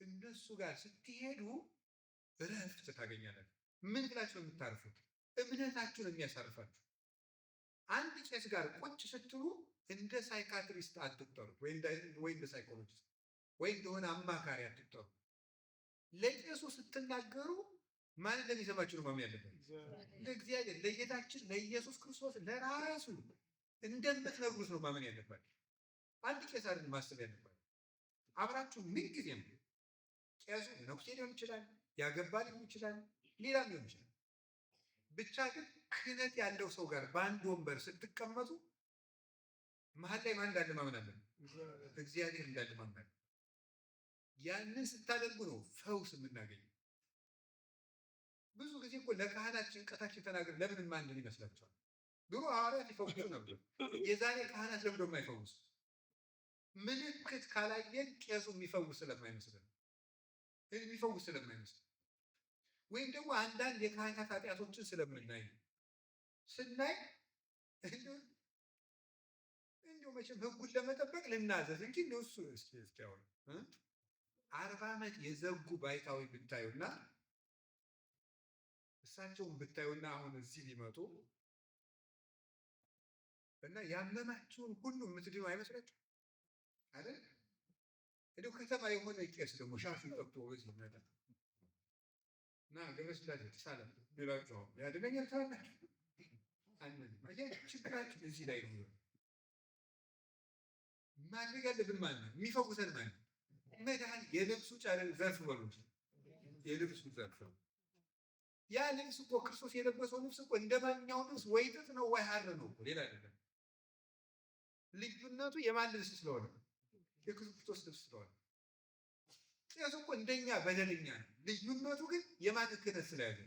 Speaker 2: እነሱ ጋር ስትሄዱ እረፍት ታገኛላችሁ። ምን ብላችሁ ነው የምታርፉት? እምነታችሁን የሚያሳርፋችሁ። አንድ ቄስ ጋር ቁጭ ስትሉ እንደ ሳይካትሪስት አትጠሩት፣ ወይ እንደ ሳይኮሎጂስት ወይ እንደሆነ አማካሪ አትጠሩ። ለቄሱ ስትናገሩ ማን እንደሚሰማችሁ ነው ማመን ያለበት? ለእግዚአብሔር፣ ለጌታችን ለኢየሱስ ክርስቶስ ለራሱ እንደምትነግሩት ነው ማመን ያለባችሁ። አንድ ቄስ አይደለም ማሰብ ያለባችሁ። አብራችሁ ምን ጊዜም ቄሱ ነኩሴ ሊሆን ይችላል፣ ያገባ ሊሆን ይችላል፣ ሌላም ሊሆን ይችላል። ብቻ ግን ክህነት ያለው ሰው ጋር በአንድ ወንበር ስትቀመጡ መሀል ላይ ማን እንዳለ ማመን አለበት? እግዚአብሔር እንዳለ ማመን። ያንን ስታደርጉ ነው ፈውስ የምናገኘው። ብዙ ጊዜ እኮ ለካህናት ጭንቀታችን ተናገር ለምን ማንድን ይመስላችኋል? ድሮ ሐዋርያት ይፈውሱ ነበር። የዛሬ ካህናት ለምን ደሞ አይፈውሱ? ምልክት ካላየን ቄሱ የሚፈውስ ስለማይመስለን ወይም ደግሞ አንዳንድ የካህናት ኃጢአቶችን ስለምናይ ስናይ እንዲሁ መቼም ሕጉን ለመጠበቅ ልናዘዝ እንጂ እሱ እስኪያወሩ 40 ዓመት የዘጉ ባይታዊ ብታዩና እሳቸውን ብታዩና አሁን እዚህ ሊመጡ እና ያመማችሁን ሁሉ የምትድኑ አይመስላችሁ አይደል? እንደው ከተማ የሆነ ቄስ ደግሞ ሻሹን ጠብቶ በዚህ ይመጣ እና ገብረስላሴ ተሳለም ሌላቸው ያደገኛል ታላችሁ ችግራችን እዚህ ላይ ነው። ማድረግ ያለብን ማለት ነው የሚፈውሰን ማለት ነው መድኃኒት የልብሱ ዘርፍ በሉት። የልብሱ ዘርፍ ያ ልብስ እኮ ክርስቶስ የለበሰው ልብስ እኮ እንደማንኛው ልብስ ወይ ጥጥ ነው ወይ ሐር ነው፣ ሌላ አይደለም። ልዩነቱ የማን ልብስ ስለሆነ? የክርስቶስ ልብስ ስለሆነ። ቄሱ እኮ እንደኛ በደለኛ ነው። ልዩነቱ ግን የማን ክህነት ስለያዘ?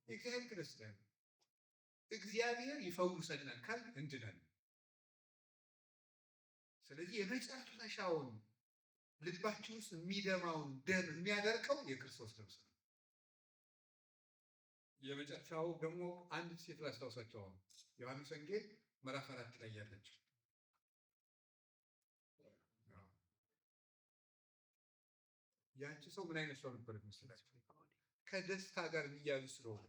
Speaker 2: የእግዚአብሔር ክህነት ስለያዘ። እግዚአብሔር ይፈውሰናል ካል እንድናለን። ስለዚህ የመጨረሻውን ልባችን ውስጥ የሚደማውን ደም የሚያደርቀው የክርስቶስ ልብስ ነው። የመጨረሻው ደግሞ አንድ ሴት ላስታውሳቸው። ዮሐንስ ወንጌል ምዕራፍ 4 ላይ ያለች ያቺ ሰው ምን አይነት ሰው ነበር መሰላችሁ? ከደስታ ጋር የሚያዙ ስለሆነ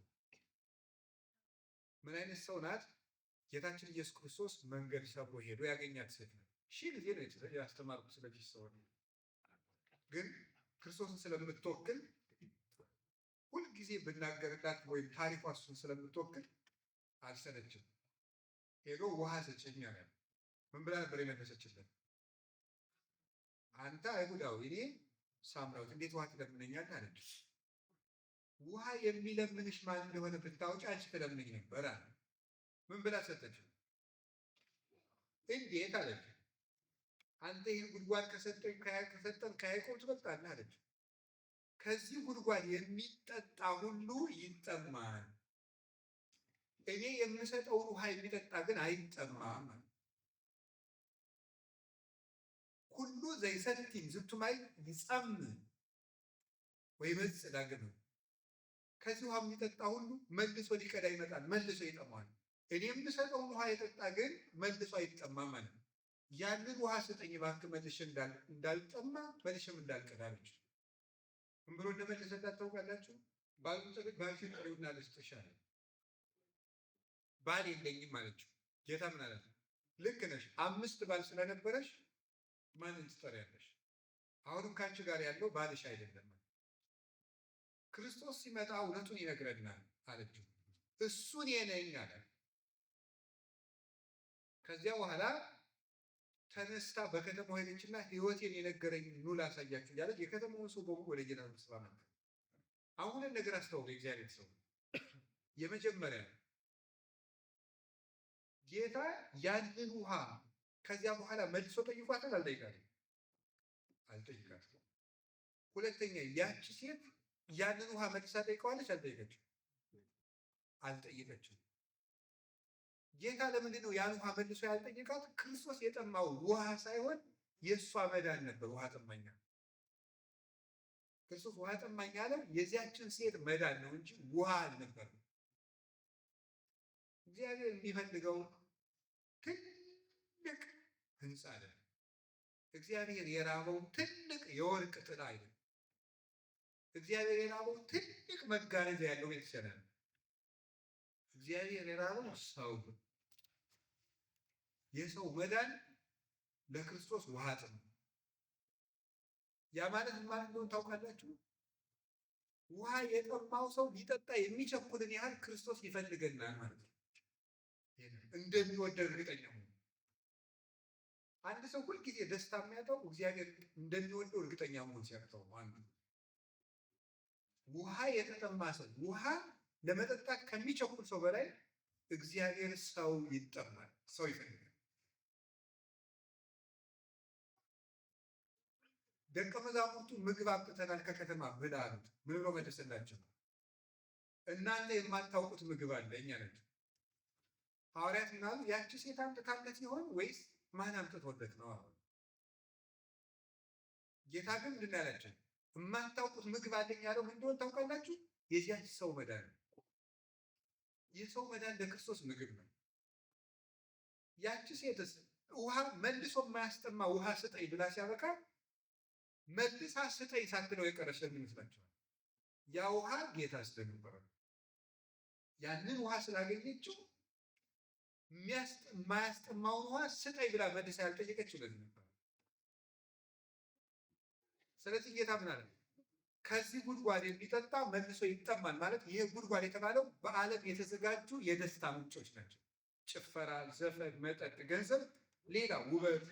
Speaker 2: ምን አይነት ሰው ናት? ጌታችን ኢየሱስ ክርስቶስ መንገድ ሰብሮ ሄዶ ያገኛት ሴት ነው። ሺህ ጊዜ ነው ያስተማርኩ ስለዚህ ሰው ነው። ግን ክርስቶስን ስለምትወክል ሁልጊዜ ብናገርላት ወይም ታሪኳ እሱን ስለምትወክል አልሰለችም። ሄዶ ውሃ ስጭኝ አለ። ምን ብላ ነበር የመለሰችለት? አንተ አይሁዳዊ እኔ ሳምራዊት እንዴት ውሃ ትለምነኛለህ አለች። ውሃ የሚለምንሽ ማን እንደሆነ ብታውቂ አንቺ ትለምነኝ ነበር አለ። ምን ብላ ሰጠችው? እንዴት አለች። አንተ ይህን ጉድጓድ ከሰጠን ከያዕቆብ ትበልጣለህ አለች። ከዚህ ጉድጓድ የሚጠጣ ሁሉ ይጠማል፣ እኔ የምሰጠውን ውሃ የሚጠጣ ግን አይጠማም። ሁሉ ዘይሰትም ዝቱማይ ይጸም ወይመጽእ ዳግም፣ ከዚህ ውሃ የሚጠጣ ሁሉ መልሶ ሊቀዳ ይመጣል፣ መልሶ ይጠማዋል። እኔ የምሰጠውን ውሃ የጠጣ ግን መልሶ አይጠማም ማለት ነው። ያንን ውሃ ስጠኝ እባክህ መልሼ እንዳልጠማ መልሼም እንዳልቀዳ አለች። ምን ብሎ እንደመለሰላት ታውቃላችሁ? ባልሽን ጥሪውና ልስጥሽ አለ። ባል የለኝም አለችው። ጌታ ምን አላት? ልክ ነሽ፣ 5 ባል ስለነበረሽ ማንን ትጠሪያለሽ? አሁንም ከአንቺ ጋር ያለው ባልሽ አይደለም። ክርስቶስ ሲመጣ እውነቱን ይነግረናል አለችው። እሱን የነኝ አለ። ከዚያ በኋላ ተነስታ በከተማው ሄደችና ሕይወቴን የነገረኝ ኑ ላሳያችሁ እያለች የከተማውን ሰው በሙሉ ወደ ጌታ ስባ መጣ። አሁን ነገር አስተውሉ። የእግዚአብሔር ሰው የመጀመሪያ ጌታ ያንን ውሃ ከዚያ በኋላ መልሶ ጠይቋታል? አልጠይቃትም? አልጠይቃትም። ሁለተኛ ያቺ ሴት ያንን ውሃ መልሳ ጠይቀዋለች? አልጠይቀችም? አልጠየቀችም። ጌታ ለምንድን ነው ያን ውሃ መልሶ ያልጠየቃት? ክርስቶስ የጠማው ውሃ ሳይሆን የእሷ መዳን ነበር። ውሃ ጠማኛ ክርስቶስ ውሃ ጠማኝ አለ። የዚያችን ሴት መዳን ነው እንጂ ውሃ አልነበረም። እግዚአብሔር የሚፈልገው ትልቅ ህንፃ አለ። እግዚአብሔር የራበው ትልቅ የወርቅ ጥላ አይደለም። እግዚአብሔር የራበው ትልቅ መጋረጃ ያለው ቤተክርስቲያን። እግዚአብሔር የራበው ሰው፣ የሰው መዳን ለክርስቶስ ውሃ ጥም። ያ ማለት ማለት ነው ታውቃላችሁ? ውሃ የጠማው ሰው ሊጠጣ የሚቸኩልን ያህል ክርስቶስ ይፈልገናል ማለት ነው። እንደሚወደድ እርግጠኛ ነው። አንድ ሰው ሁልጊዜ ደስታ የሚያጣው እግዚአብሔር እንደሚወደው እርግጠኛ መሆን ሲያቅተው አንዱ ውሃ የተጠማ ሰው፣ ውሃ ለመጠጣት ከሚቸኩል ሰው በላይ እግዚአብሔር ሰው ይጠማል፣ ሰው ይፈልጋል። ደቀ መዛሙርቱ ምግብ አምጥተናል ከከተማ ብላ አሉት። ምን ብሎ መለሰላቸው? እናንተ የማታውቁት ምግብ አለ እኛ ነን። ሐዋርያት ምናሉ ያቺ ሴት አምጥታለት ይሆን ወይስ ማን አምጥቶለት ነው? ጌታ ግን ምንድን ያላቸው? የማታውቁት ምግብ አለኝ ያለው ምን እንደሆነ ታውቃላችሁ? የዚያች ሰው መዳን ነው። የሰው መዳን ለክርስቶስ ምግብ ነው። ያቺ ሴትስ ውሃ መልሶ የማያስጠማ ውሃ ስጠኝ ብላ ሲያበቃ መልሳ ስጠኝ ሳትለው የቀረች ለምን ይመስላችኋል? ያ ውሃ ጌታ ስለነበረ ያንን ውሃ ስላገኘችው የማያስጠማውን ውሃ ስጠኝ ብላ መልሳ ያልጠየቀችው ለዚህ ነበር። ስለዚህ ጌታ ምን አለ? ከዚህ ጉድጓድ የሚጠጣ መልሶ ይጠማል ማለት ይህ ጉድጓድ የተባለው በዓለም የተዘጋጁ የደስታ ምንጮች ናቸው። ጭፈራ፣ ዘፈን፣ መጠጥ፣ ገንዘብ፣ ሌላ ውበት፣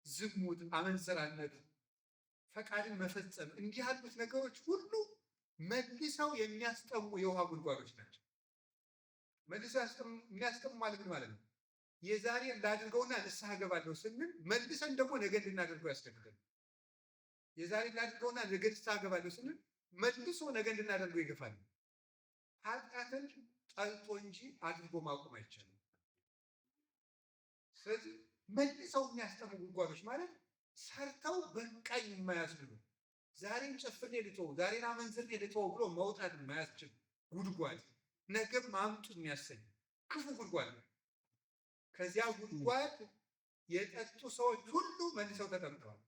Speaker 2: ዝሙት፣ አመንዝራነት፣ ፈቃድን መፈጸም እንዲህ ያሉት ነገሮች ሁሉ መልሰው የሚያስጠሙ የውሃ ጉድጓዶች ናቸው። መልሰው የሚያስጠሙ ማለት ምን ማለት ነው? የዛሬ ላድርገውና ንስሐ ገባለሁ ስንል መልሰን ደግሞ ነገ እንድናደርገው ያስገድዳል። የዛሬ ላድርገውና ነገ ንስሐ ገባለሁ ስንል መልሶ ነገ እንድናደርገው ይገፋል። ኃጢአትን ጠልቶ እንጂ አድርጎ ማቆም አይቻልም። ስለዚህ መልሰው የሚያስጠሙ ጉድጓዶች ማለት ሰርተው በቃኝ የማያስብሉ ዛሬን ጨፍሬ ልተው፣ ዛሬን አመንዝሬ ልተው ብሎ መውጣት የማያስችል ጉድጓድ፣ ነገም ማምጡት የሚያሰኝ ክፉ ጉድጓድ ነው። ከዚያ ጉድጓድ የጠጡ ሰዎች ሁሉ መልሰው ተጠምተዋል።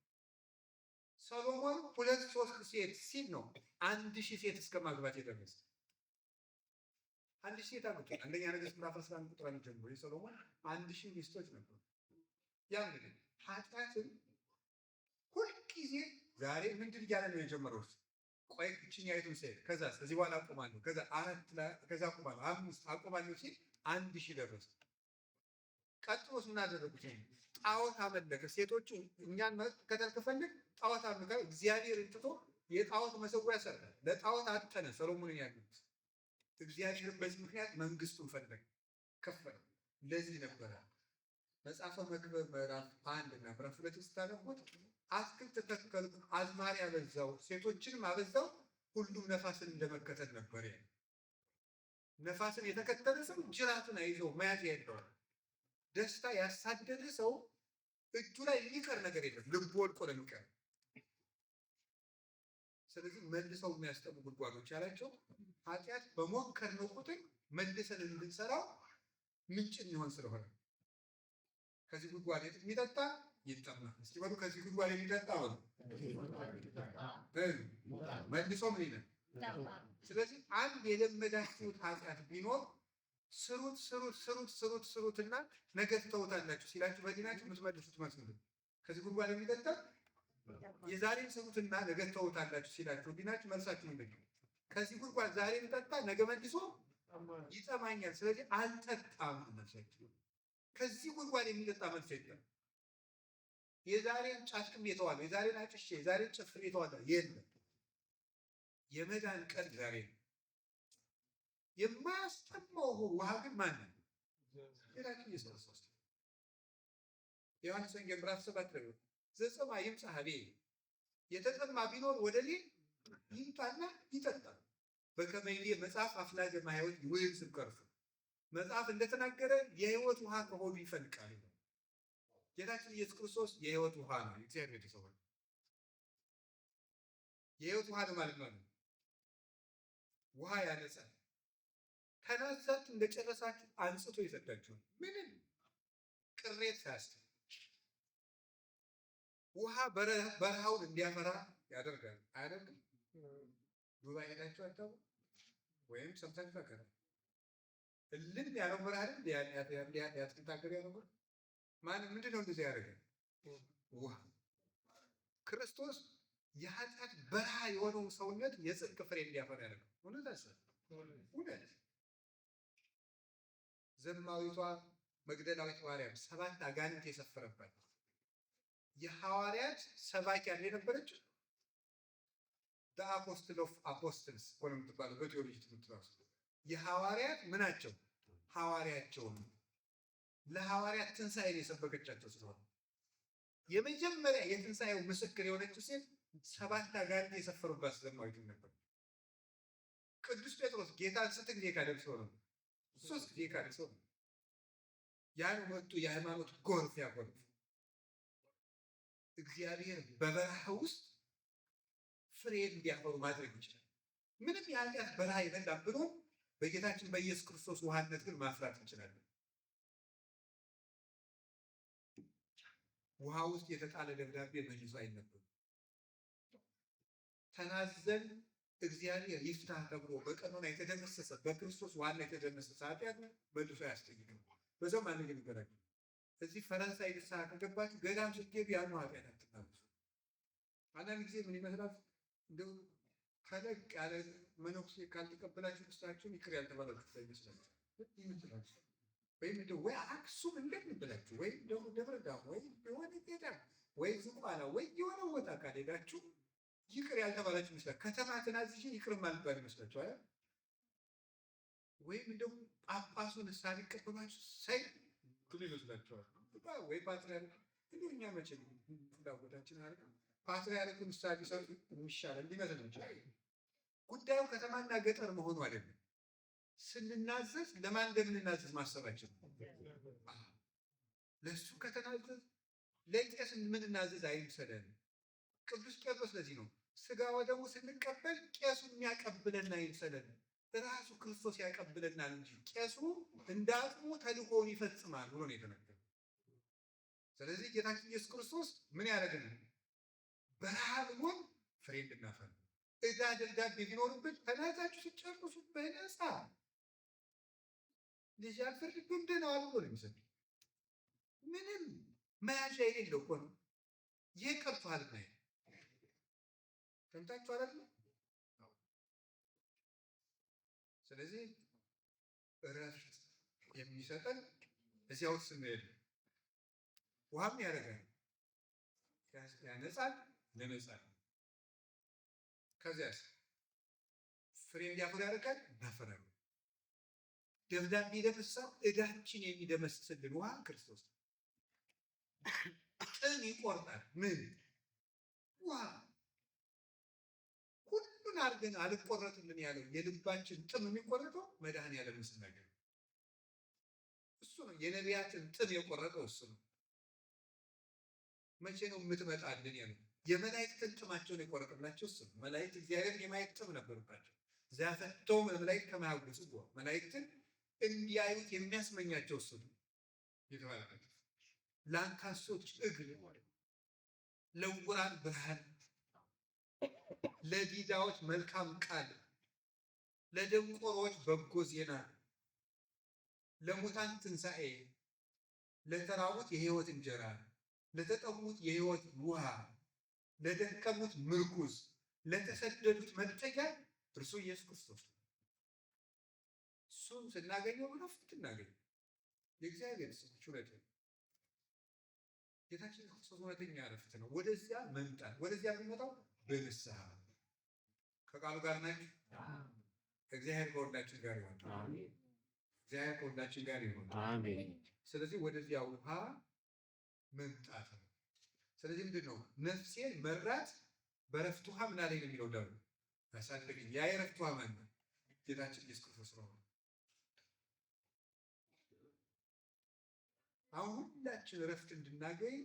Speaker 2: ሰሎሞን 2-3 ሴት ሲል ነው 1000 ሴት እስከ ማግባት የደረሰ። 1000 ሴት አግብቷል። አንደኛ ነገሥት ምዕራፍ 11 ቁጥር 1 ጀምሮ የሰሎሞን 1000 ሚስቶች ነበሩ። ያ እንግዲህ ኃጢአትን ሁልጊዜ ዛሬ ምንድን እያለ ነው የጀመረው? ቆይ እችን ያይቱን ሴት ከዛ ከዚህ በኋላ አቆማለሁ፣ ከዛ 4 ከዛ አቆማለሁ፣ 5 አቆማለሁ ሲል 1000 ደረሰ። ቀጥሎስ ምን አደረጉት? ጣዖት አመለከ። ሴቶቹ እኛን መከተል ከፈለግ ጣዖት አመለከ። እግዚአብሔርን ትቶ የጣዖት መሰዊያ ሰራ፣ ለጣዖት አጠነ። ሰሎሞንን ያሉት እግዚአብሔርን በዚህ ምክንያት መንግስቱን ፈለገ፣ ከፈለ። ለዚህ ነበረ መጽሐፈ መክብብ ምዕራፍ 1 እና ምዕራፍ 2 ስታነቡት አትክልት ተከልኩ፣ አዝማሪ አበዛው፣ ሴቶችንም አበዛው፣ ሁሉም ነፋስን እንደመከተል ነበር። ነፋስን የተከተለ ሰው ጅራቱን አይዘው መያዝ የለውም። ደስታ ያሳደደ ሰው እጁ ላይ የሚቀር ነገር የለም፣ ልቡ ወድቆ ነው የሚቀር። ስለዚህ መልሰው የሚያስጠሙ ጉድጓዶች ያላቸው ኃጢአት በሞከርነው ቁጥር መልሰን እንድንሰራው ምንጭ የሚሆን ስለሆነ ከዚህ ጉድጓድ የሚጠጣ ይጠማል። እስኪ በሉ ከዚህ ጉድጓድ የሚጠጣ ነው መልሶ ምን ይላል? ስለዚህ አንድ የለመዳችሁት ኃጢአት ቢኖር ስሩትና ነገ ትተውታላችሁ ሲላችሁ በዲናችሁ የምትመልሱት መልስ ነው። ከዚህ ጉድጓድ የሚጠጣ የዛሬን ስሩትና ነገ ትተውታላችሁ ሲላችሁ ዲናችሁ መልሳችሁ ምንድን ነው? ከዚህ ጉድጓድ ዛሬ ብጠጣ ነገ መልሶ ይጠማኛል፣ ስለዚህ አልጠጣም መልሳችሁ። ከዚህ ጉድጓድ የሚጠጣ መልስ የለም። የዛሬን ጫትቅም የተዋለ የዛሬን አጭሼ የዛሬን ጨፍሬ የተዋለ የለም። የመዳን ቀን ዛሬ ነው። የማያስጠማው ውሃ ግን ማን ነው? ጌታችን ኢየሱስ ክርስቶስ። ዮሐንስ ወንጌል ምዕራፍ 7 ላይ ዘጸማ ይምጻ ኀቤ፣ የተጠማ ቢኖር ወደ እኔ ይምጣና ይጠጣ። በከመ ይቤ መጽሐፍ አፍላገ ማያወት ይወይንስም ከርሱ፣ መጽሐፍ እንደተናገረ የሕይወት ውሃ ከሆዱ ይፈልቃል። ጌታችን ኢየሱስ ክርስቶስ የሕይወት ውሃ ነው። እግዚአብሔር ቤተሰብ የሕይወት ውሃ ነው ማለት ነው። ውሃ ያነጻል። ተናዛችሁ እንደጨረሳችሁ አንጽቶ ይሰዳችኋል። ምንም ቅሬት ሳያስብ ውሃ በረሃውን እንዲያፈራ ያደርጋል። አያደርግም? ዱባይ ሄዳችሁ አታውቁም? ወይም ሰምታችሁ አቀረ እልም ያለው በረሃ የአትክልት ሀገር ያለው ማንም ምንድን ነው እንደዚህ ያደርጋል? ውሃ። ክርስቶስ የኃጢአት በረሃ የሆነውን ሰውነት የጽድቅ ፍሬ እንዲያፈራ ያደርጋል። እውነት ዘማዊቷ መግደላዊት ማርያም 7 አጋንንት የሰፈረባት የሐዋርያት ሰባኪያን የነበረች አፖስትል ኦፍ አፖስትልስ ሆነ የምትባለው በቴዎሎጂ ትምህርት ራሱ የሐዋርያት ምናቸው ሐዋርያቸው ነው። ለሐዋርያት ትንሣኤን የሰበከቻቸው ስለሆነ የመጀመሪያ የትንሣኤው ምስክር የሆነችው ሴት 7 አጋንንት የሰፈሩባት ዘማዊት ነበር። ቅዱስ ጴጥሮስ ጌታን ስንት ጊዜ ካደረሰው ነው? 3 ጊዜ ካደረሰው ነው። ያን ወጡ የሃይማኖት ጎርፍ ያጎርፍ እግዚአብሔር በበረሃ ውስጥ ፍሬ እንዲያፈሩ ማድረግ ይችላል። ምንም የኃጢአት በረሃ የለም ብሎ በጌታችን በኢየሱስ ክርስቶስ ውሃነት ግን ማፍራት እንችላለን። ውሃ ውስጥ የተጣለ ደብዳቤ መልሶ አይነበብም። ተናዘን እግዚአብሔር ይፍታህ ተብሎ በቀኖና የተደመሰሰ በክርስቶስ ዋና የተደመሰሰ ኃጢአት መልሶ አያስጠይቅም። በዛው ማንግ ንገራችሁ እዚህ ፈረንሳይ ንስሐ ከገባችሁ ገዳም ስትገቡ ያኑ ኃጢአት አትናገሩ። አንዳንድ ጊዜ ምን ይመስላል እንደው ከለቅ ያለ መነኩሴ ካልተቀበላችሁ ንስሐችሁን ይቅር ያልተባላችሁ ይመስላችሁ ወይም እንደው ወይ አክሱም እንደምንብላችሁ ወይም ደግሞ ደብረ ዳሞ ወይም የሆነ ገዳም ወይ ዝቋላ ወይ የሆነ ቦታ ካልሄዳችሁ ይቅር ያልተባላችሁ ይመስላል። ከተማ ተናዝዤ ይቅር ማልባል ይመስላችኋል። ወይም እንደውም ጳጳሱ ንስሐ ሊቀበሏችሁ ሳይ ብሎ ይመስላችኋል። ወይ ፓትርያርክ እኛ መቼም ፍላጎታችን አለ ፓትርያርክ ንስሐ ሊሰጡ የሚሻለን ሊመስል ይችላል። ጉዳዩ ከተማና ገጠር መሆኑ አይደለም። ስንናዘዝ ለማን እንደምንናዘዝ ማሰባችን ለእሱ ከተናዘዝ ለቄስ የምንናዘዝ አይምሰለን። ቅዱስ ጴጥሮስ ለዚህ ነው ስጋ ወደሙ ስንቀበል ቄሱ የሚያቀብለን አይምሰለን፣ ራሱ ክርስቶስ ያቀብለናል እንጂ ቄሱ እንደ አቅሙ ተልእኮውን ይፈጽማል ብሎ ነው የተነገረው። ስለዚህ ጌታችን ኢየሱስ ክርስቶስ ምን ያደርግናል? በረሃ ብሎን ፍሬ እንድናፈራ ዕዳ ደብዳቤ ቢኖርብን ተናዛችሁ ሲጨርሱ በነፃ ልጅ አልፈርድብም ደህና ዋሉ ብሎ ይመስል ምንም መያዣ የሌለው እኮ ነው። ይህ ቀርቷል ና ሰምታችሁ አላለ። ስለዚህ እረፍት የሚሰጠን እዚያ ውስጥ ስንሄድ ውሃም ያደርጋል፣ ያነጻል፣ ለነጻል ከዚያስ ፍሬ እንዲያፈሩ ያደርጋል። እናፈራለን። ደብዳቤ ይደመስሳል። ዕዳችን የሚደመስስልን ውሃ ክርስቶስ ነው። ጥም ይቆርጣል። ምን ውሃ ሁሉን አድርገን አልቆረጥልን ያለው የልባችን ጥም የሚቆረጠው መድኃኔዓለም ስናገር እሱ ነው። የነቢያትን ጥም የቆረጠው እሱ ነው። መቼ ነው የምትመጣልን ያለው? የመላእክትን ጥማቸውን የቆረጠላቸው እሱ ነው። መላእክት እግዚአብሔር የማየት ጥም ነበርባቸው። ዛፈተው መላእክት ከማያውቁ መላእክትን እንዲያዩት የሚያስመኛቸው እሱ ነው የተባለበት። ለአንካሶች እግር፣ ለዕውራን ብርሃን፣ ለዲዳዎች መልካም ቃል ለደንቆሮች በጎ ዜና፣ ለሙታን ትንሣኤ፣ ለተራቡት የሕይወት እንጀራ፣ ለተጠሙት የሕይወት ውሃ፣ ለደከሙት ምርኩዝ፣ ለተሰደዱት መጠጊያ እርሱ ኢየሱስ ክርስቶስ ነው። እሱን ስናገኘው ረፍት እናገኘው። የእግዚአብሔር ስጦታ እውነት ነው። ጌታችን ክርስቶስ እውነተኛ ረፍት ነው። ወደዚያ መምጣት፣ ወደዚያ የሚመጣው በንስሐ ከቃሉ ጋር ናችሁ። እግዚአብሔር ከሁላችን ጋር ይሆን። እግዚአብሔር ከሁላችን ጋር ይሆን። ስለዚህ ወደዚያ ውሃ መምጣት ነው። ስለዚህ ምንድን ነው ነፍሴን መራት በረፍት ውሃ ምን አለኝ ነው የሚለው ዳሩ ያሳደገኝ። ያ የረፍት ውሃ ማን ነው? ጌታችን ኢየሱስ ክርስቶስ ነው። አሁን ሁላችን ረፍት እንድናገኝ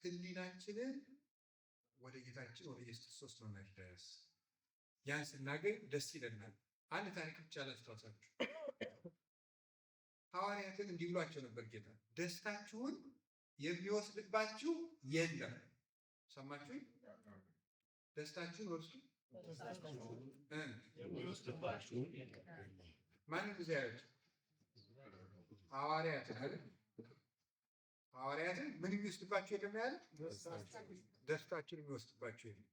Speaker 2: ህሊናችንን ወደ ጌታችን ወደ ኢየሱስ ክርስቶስ ነው መድረስ። ያን ስናገኝ ደስ ይለናል። አንድ ታሪክ ብቻ ላስታውሳችሁ። ሐዋርያትን እንዲህ ብሏቸው ነበር ጌታ፣ ደስታችሁን የሚወስድባችሁ የለም። ሰማችሁ? ደስታችሁን ወስዱ ማንም ጊዜ ያሉት ሐዋርያትን አይደል? ሐዋርያትን ምን የሚወስድባችሁ የለም ያለ? ደስታችን የሚወስድባችሁ የለም።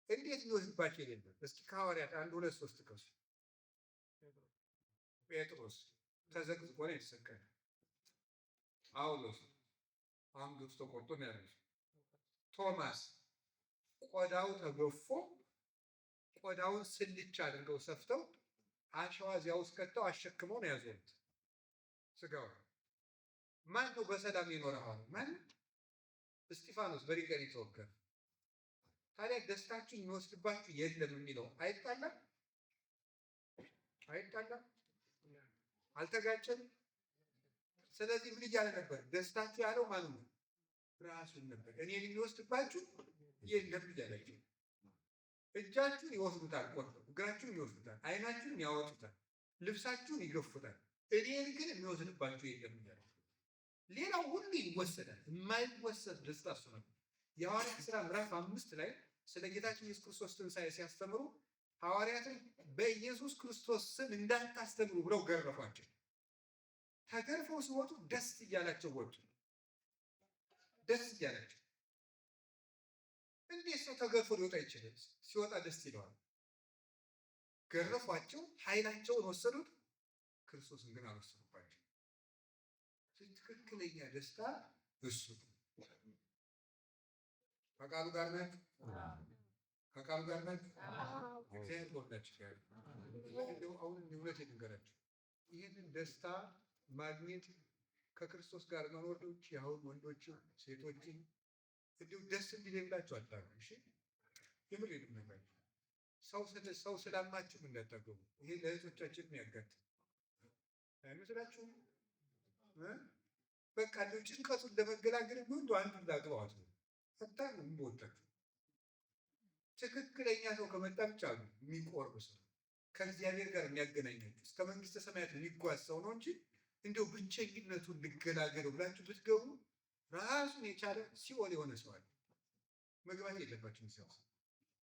Speaker 2: እንዴት የሚወስድባችሁ የለም? እስኪ ከሐዋርያት አንድ ሁለት ሶስት ጥቀሱ። ጴጥሮስ ተዘቅዝቆ ነው የተሰቀለ። ጳውሎስ አንገቱ ተቆርጦ ነው ያረፈው። ቶማስ ቆዳው ተገፎ ቆዳውን ስልቻ አድርገው ሰፍተው አሸዋ እዚያ ውስጥ ከተው አሸክመው ነው ያዞሩት ስጋው። ማን ነው በሰላም የኖረው? ማን? እስጢፋኖስ በድንጋይ ተወገረ። ታዲያ ደስታችሁን የሚወስድባችሁ የለም የሚለው አይጣላም? አይጣላም? አልተጋጨም? ስለዚህ ምን እያለ ነበር? ደስታችሁ ያለው ማን ነው? ራሱን ነበር። እኔን የሚወስድባችሁ የለም እያላችሁ። እጃችሁን ይወስዱታል፣ ቆርጠው እግራችሁን ይወስዱታል፣ ዓይናችሁን ያወጡታል፣ ልብሳችሁን ይገፉታል፣ እኔን ግን የሚወስድባችሁ የለም እያለ። ሌላው ሁሉ ይወሰዳል። የማይወሰድ ደስታ እሱ ነው። የሐዋርያት ሥራ ምዕራፍ 5 ላይ ስለ ጌታችን ኢየሱስ ክርስቶስ ትንሣኤ ሲያስተምሩ ሐዋርያትን በኢየሱስ ክርስቶስ ስም እንዳታስተምሩ ብለው ገረፏቸው። ተገርፈው ሲወጡ ደስ እያላቸው ወጡ። ደስ እያላቸው። እንዴት ሰው ተገርፎ ሊወጣ ይችላል? ሲወጣ ደስ ይለዋል። ገረፏቸው፣ ኃይላቸውን ወሰዱት፣ ክርስቶስን ግን አልወሰዱባቸው። ትክክለኛ ደስታ እሱ ከቃሉ ጋር ናት። ከቃሉ ጋር ናት። እግዚአብሔር ወዳችሁ ጋር አሁን እውነት ልንገራችሁ፣ ይህንን ደስታ ማግኘት ከክርስቶስ ጋር መኖር ነው። አሁን ወንዶችም ሴቶችም እንዲሁ ደስ እንዲሌላችሁ አታውቁም። እሺ የምር ነገር ሰው ስላማችሁ እንዳታገቡ። ይሄ ለእህቶቻችን የሚያጋጥም አይመስላችሁም? በቃ እንደው ጭንቀቱን ለመገላገል ቢሆን አንዱን ላግባዋት ነው አታውቁም። በወጣችሁ ትክክለኛ ሰው ከመጣ ብቻ ነው የሚቆርብ ሰው ከእግዚአብሔር ጋር የሚያገናኛችሁ እስከ መንግስተ ሰማያት የሚጓዝ ሰው ነው እንጂ እንደው ብቸኝነቱን ልገላገለው ብላችሁ ብትገቡ ራሱን የቻለ ሲኦል የሆነ ሰው አለ። መግባት የለባችሁም። ሰው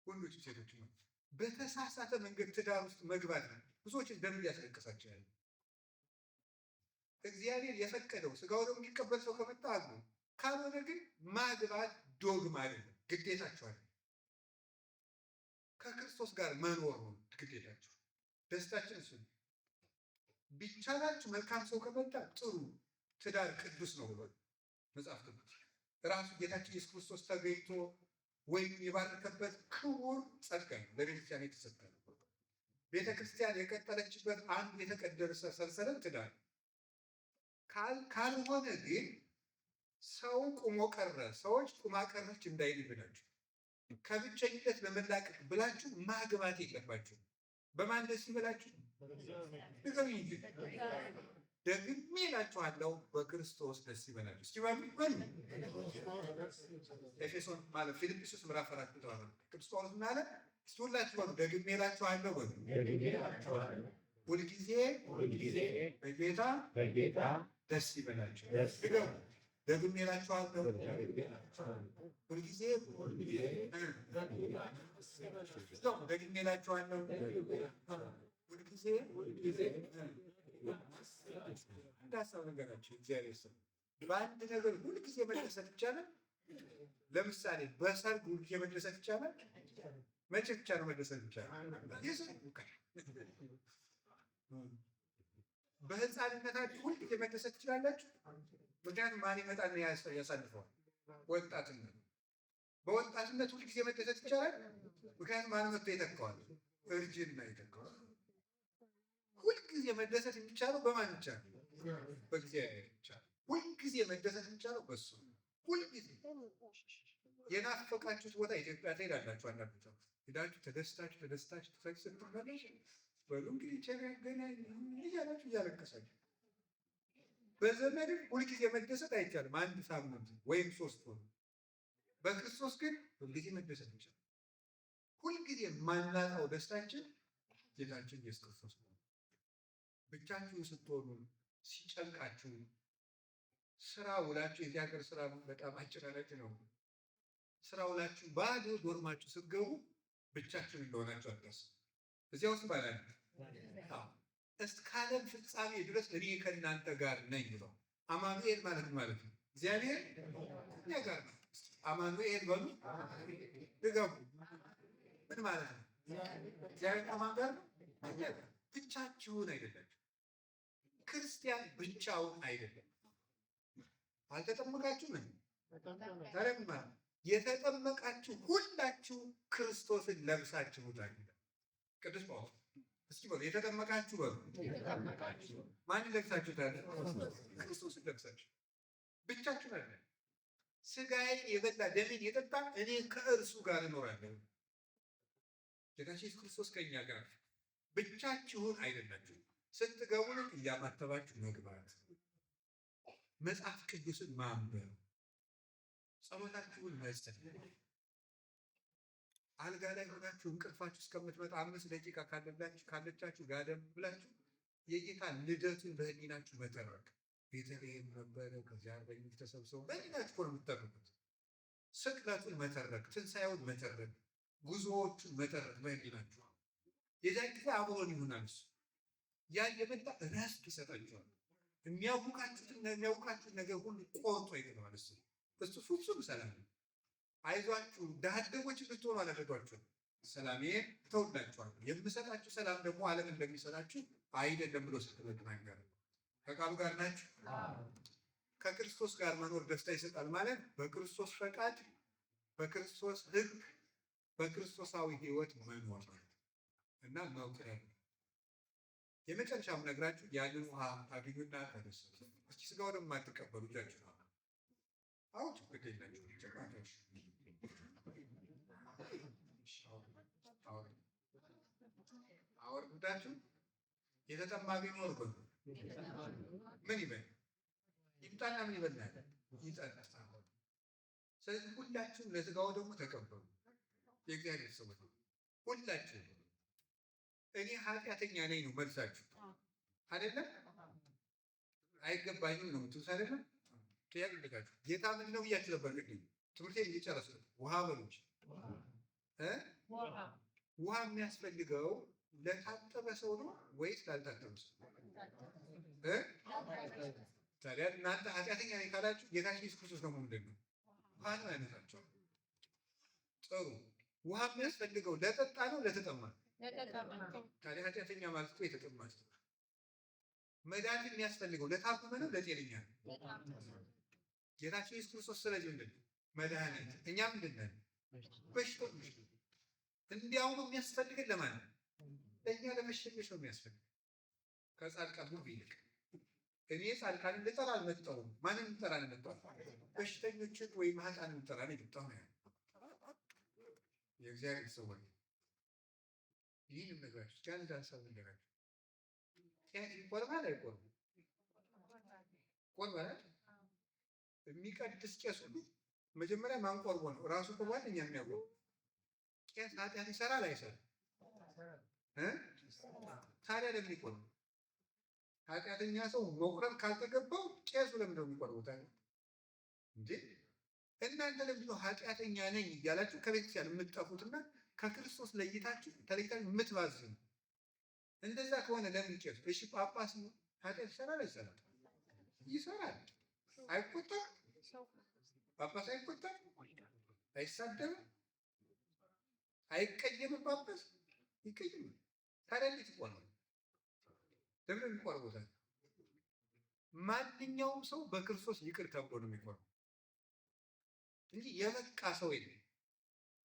Speaker 2: ወንዶች ሴቶች ነው በተሳሳተ መንገድ ትዳር ውስጥ መግባት ነው ብዙዎችን ደም ሊያስለቅሳቸው ያለ። እግዚአብሔር የፈቀደው ስጋው ደግሞ የሚቀበል ሰው ከመጣ አሉ። ካልሆነ ግን ማግባት ዶግማ አይደለም፣ ግዴታችሁ አለ። ከክርስቶስ ጋር መኖር ነው ግዴታችሁ። ደስታችን እሱ ነው። ቢቻላችሁ መልካም ሰው ከመጣ ጥሩ ትዳር ቅዱስ ነው ብሎ መጽሐፍ ቅዱስ ራሱ ጌታችን ኢየሱስ ክርስቶስ ተገኝቶ ወይም የባረከበት ክቡር ጸጋ ነው ለቤተክርስቲያን የተሰጠ ነው። ቤተክርስቲያን የቀጠለችበት አንድ የተቀደሰ ሰንሰለት ትዳር ካልሆነ ግን ሰው ቁሞ ቀረ፣ ሰዎች ቁማ ቀረች እንዳይል ብላችሁ ከብቸኝነት ለመላቀቅ ብላችሁ ማግባት የለባችሁ። በማን ደስ ይበላችሁ? ንገሩኝ እንጂ ደግሜ እላችኋለሁ በክርስቶስ ደስ ይበላችሁ። እስኪ በሉ ኤፌሶን ማለት ፊልጵስዩስ ምዕራፍ 4 ቁጥር 4 ቅዱስ ጳውሎስ ምን አለ? እስኪ ሁላችሁ በሉ ደግሜ እላችኋለሁ በሉ ሁልጊዜ በጌታ ደስ ይበላችሁ። ደግሜ እላችኋለሁ ሁልጊዜ ደግሜ እላችኋለሁ ሁልጊዜ እንዳሳብ ነገራችሁ እግዚአብሔር ስም በአንድ ነገር ሁልጊዜ መደሰት ይቻላል። ለምሳሌ በሰርግ ሁልጊዜ መደሰት ይቻላል። መቼ ብቻ ነው መደሰት ይቻላል? በህፃንነታችሁ ሁልጊዜ መደሰት ትችላላችሁ። ምክንያቱም ማን ይመጣል ያሳልፈዋል? ወጣትነት። በወጣትነት ሁልጊዜ መደሰት ይቻላል። ምክንያቱም ማን መጥቶ ይተካዋል? እርጅና ይተካዋል። ሁልጊዜ መደሰት የሚቻለው በማን ብቻ ነው? በእግዚአብሔር ብቻ። ሁልጊዜ መደሰት የሚቻለው በሱ። ሁልጊዜ የናፈቃችሁት ቦታ ኢትዮጵያ ትሄዳላችሁ። አንዳንድ ቦታ ሄዳችሁ ተደስታችሁ ስትመለሱ በሉ እንግዲህ ገናኝ እያላችሁ እያለቀሳችሁ። በዘመድም ሁልጊዜ መደሰት አይቻልም። አንድ ሳምንት ወይም 3 ወር። በክርስቶስ ግን ሁልጊዜ መደሰት ይቻላል። ሁልጊዜ ማናጣው ደስታችን ጌታችን ኢየሱስ ክርስቶስ ነው። ብቻችሁን ስትሆኑ ሲጨንቃችሁ ስራ ውላችሁ የዚህ ሀገር ስራ በጣም አጨናናቂ ነው። ስራ ውላችሁ ባዶ ዶርማችሁ ስትገቡ ብቻችሁን እንደሆናችሁ አታስቡ። እዚያ ውስጥ ባላል እስከ ዓለም ፍጻሜ ድረስ እኔ ከእናንተ ጋር ነኝ ብለው አማኑኤል ማለት ነው። እግዚአብሔር እኛ ጋር ነው። አማኑኤል በሉ ድገሙ። ምን ማለት ነው? እግዚአብሔር ከማን ጋር ነው? ብቻችሁን አይደላችሁ። ክርስቲያን ብቻውን አይደለም። አልተጠመቃችሁ ነው። ታዲያ የተጠመቃችሁ ሁላችሁ ክርስቶስን ለብሳችሁታል። ቅዱስ ጳውሎስ እስኪ በሉ የተጠመቃችሁ በሉ ማንን ለብሳችሁታል? ክርስቶስን ለብሳችሁ። ብቻችሁን አይደለም። ስጋዬን የበላ ደሜን የጠጣ እኔ ከእርሱ ጋር እኖራለሁ። ጌታችን ኢየሱስ ክርስቶስ ከእኛ ጋር። ብቻችሁን አይደላችሁ። ስትገቡ እያማተባችሁ መግባት፣ መጽሐፍ ቅዱስን ማንበብ፣ ጸሎታችሁን መስጠት። አልጋ ላይ ሆናችሁ እንቅልፋችሁ እስከምትመጣ 5 ደቂቃ ካለቻችሁ ጋደም ብላችሁ የጌታ ልደቱን በህሊናችሁ መተረክ። ቤተልሔም ነበረ፣ ከዚያ አርበኞች ተሰብስበው በህሊናችሁ ነው የምትተርኩት። ስቅለቱን መተረክ፣ ትንሣኤውን መተረክ፣ ጉዞዎቹን መተረክ በህሊናችሁ። የዚያን ጊዜ አብሮን ይሆናል። እሱ ያ የመጣ እረፍት ይሰጣችኋል። የሚያውቃችሁትን ነገር ሁሉ ቆርጦ ይጥለዋል። እሱ ፍጹም ሰላም ነው። አይዟችሁ ድሀ አደጎች እንድትሆኑ አላደረጓችሁም፣ ሰላሜን እተውላችኋለሁ። የምሰጣችሁ ሰላም ደግሞ ዓለም እንደሚሰጣችሁ አይደለም ብሎ ስትናገር ከቃሉ ጋር ናችሁ። ከክርስቶስ ጋር መኖር ደስታ ይሰጣል ማለት በክርስቶስ ፈቃድ፣ በክርስቶስ ሕግ፣ በክርስቶሳዊ ሕይወት መኖር እና መውቀር። የመጨረሻው ነግራችሁ ያንን ውሃ ታገኙና ተደሰቱ። እስኪ ስጋው ደግሞ አትቀበሉ እጃችሁ ነው አውጭ ከደላችሁ ጨቃታሽ አወርዳችሁ የተጠማ ቢኖር ምን ይበል? ይምጣና ምን ይበላል? ይጠጣ። ስለዚህ ሁላችሁም ለስጋው ደግሞ ተቀበሉ። የእግዚአብሔር ሰዎች ሁላችሁ እኔ ኃጢአተኛ ነኝ ነው መልሳችሁ አይደለም? አይገባኝም ነው የምትሉት አይደለም? ጥያቄ ልጋችሁ ጌታ ምንድን ነው ብያችሁ ነበር። እንግዲህ ትምህርቴን እየጨረሱ ውሃ በሉች። ውሃ የሚያስፈልገው ለታጠበ ሰው ነው ወይስ ላልታጠበ ሰው? ታዲያ እናንተ ኃጢአተኛ ነኝ ካላችሁ ጌታችን ኢየሱስ ክርስቶስ ነው ምንድን ነው ውሃ ነው ያነሳቸው። ጥሩ ውሃ የሚያስፈልገው ለጠጣ ነው ለተጠማ? ታዲያ ኃጢአተኛ ማለት እኮ የተጠማ ነው። መድኃኒት የሚያስፈልገው ለታመመ ነው ለጤነኛ ነው? ጌታችን ኢየሱስ ክርስቶስ ስለዚህ ምንድን ነው መድኃኒት። እኛ ምንድን ነን? በሽተኞች። እንዲያውም የሚያስፈልገን ለማን ነው? ለእኛ ለመሸነፍ ነው የሚያስፈልግ። ከጻድቃን ሁሉ ይልቅ እኔ ጻድቃንን ልጠራ አልመጣሁም። ማንን ልጠራ ነው የመጣሁት? በሽተኞችን ወይም ኃጥአንን ልጠራ ነው የመጣሁት ነው ያለው የእግዚአብሔር ሰዎች። ይህንም ነገራችሁ ቻንድ ሀሳብ ነገራችሁ ይቆርባል አይቆርብም? ቆርባል። የሚቀድስ ቄስ ሁሉ መጀመሪያ ማን ቆርቦ ነው? ራሱ ቆርቧል። እኛ የሚያቆርብ ቄስ ኃጢአት ይሰራል አይሰራም? ታዲያ ለምን ይቆርብ? ኃጢአተኛ ሰው መቁረብ ካልተገባው ቄሱ ለምን ነው የሚቆርበው? ታዲያ እንዴ እናንተ ለምንድን ነው ኃጢአተኛ ነኝ እያላችሁ ከቤተክርስቲያን የምትጠፉትና ከክርስቶስ ተለይታችሁ የምትባዝኑ? እንደዛ ከሆነ ለምን ቄሱ? እሺ ጳጳስ ኃጢአት ይሰራል አይሰራም? ይሰራል። አይቆጣም? ጳጳስ አይቆጣም? አይሳደብም? አይቀየምም? ጳጳስ ይቀየማል። ታዲያ እንዴት ይቆርባል? ለምን የሚቆርቡታል? ማንኛውም ሰው በክርስቶስ ይቅር ተብሎ ነው የሚቆርበው እንጂ የበቃ ሰው የለም።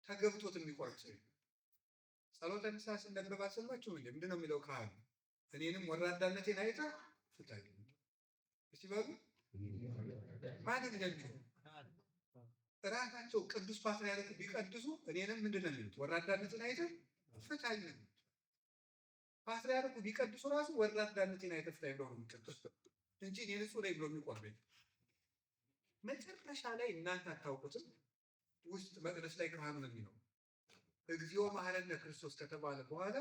Speaker 2: ተገብቶት የሚቆርብ ሰው የለም። ጸሎተ ንስሐ ስንነግር አልሰማችሁም እንዴ? ምንድን ነው የሚለው ካህኑ? እኔንም ወራዳነቴን አይተህ ፍታኝ። እስቲ በሉ ማንም እንደሚለው እራሳቸው ቅዱስ ፓትርያርክ ቢቀድሱ እኔንም ምንድን ነው የሚሉት? ወራዳነትን አይተህ ፍታኝ። ፓትርያርኩ ቢቀድሱ ራሱ ወራዳነቴን አይተህ ፍታኝ ብለው ነው የሚቀድሱ እንጂ እኔ ንጹህ ነኝ ብሎ የሚቆርበኝ። መጨረሻ ላይ እናንተ አታውቁትም። ውስጥ መቅደስ ላይ ካህኑ ነው የሚለው እግዚኦ መሐረነ ክርስቶስ ከተባለ በኋላ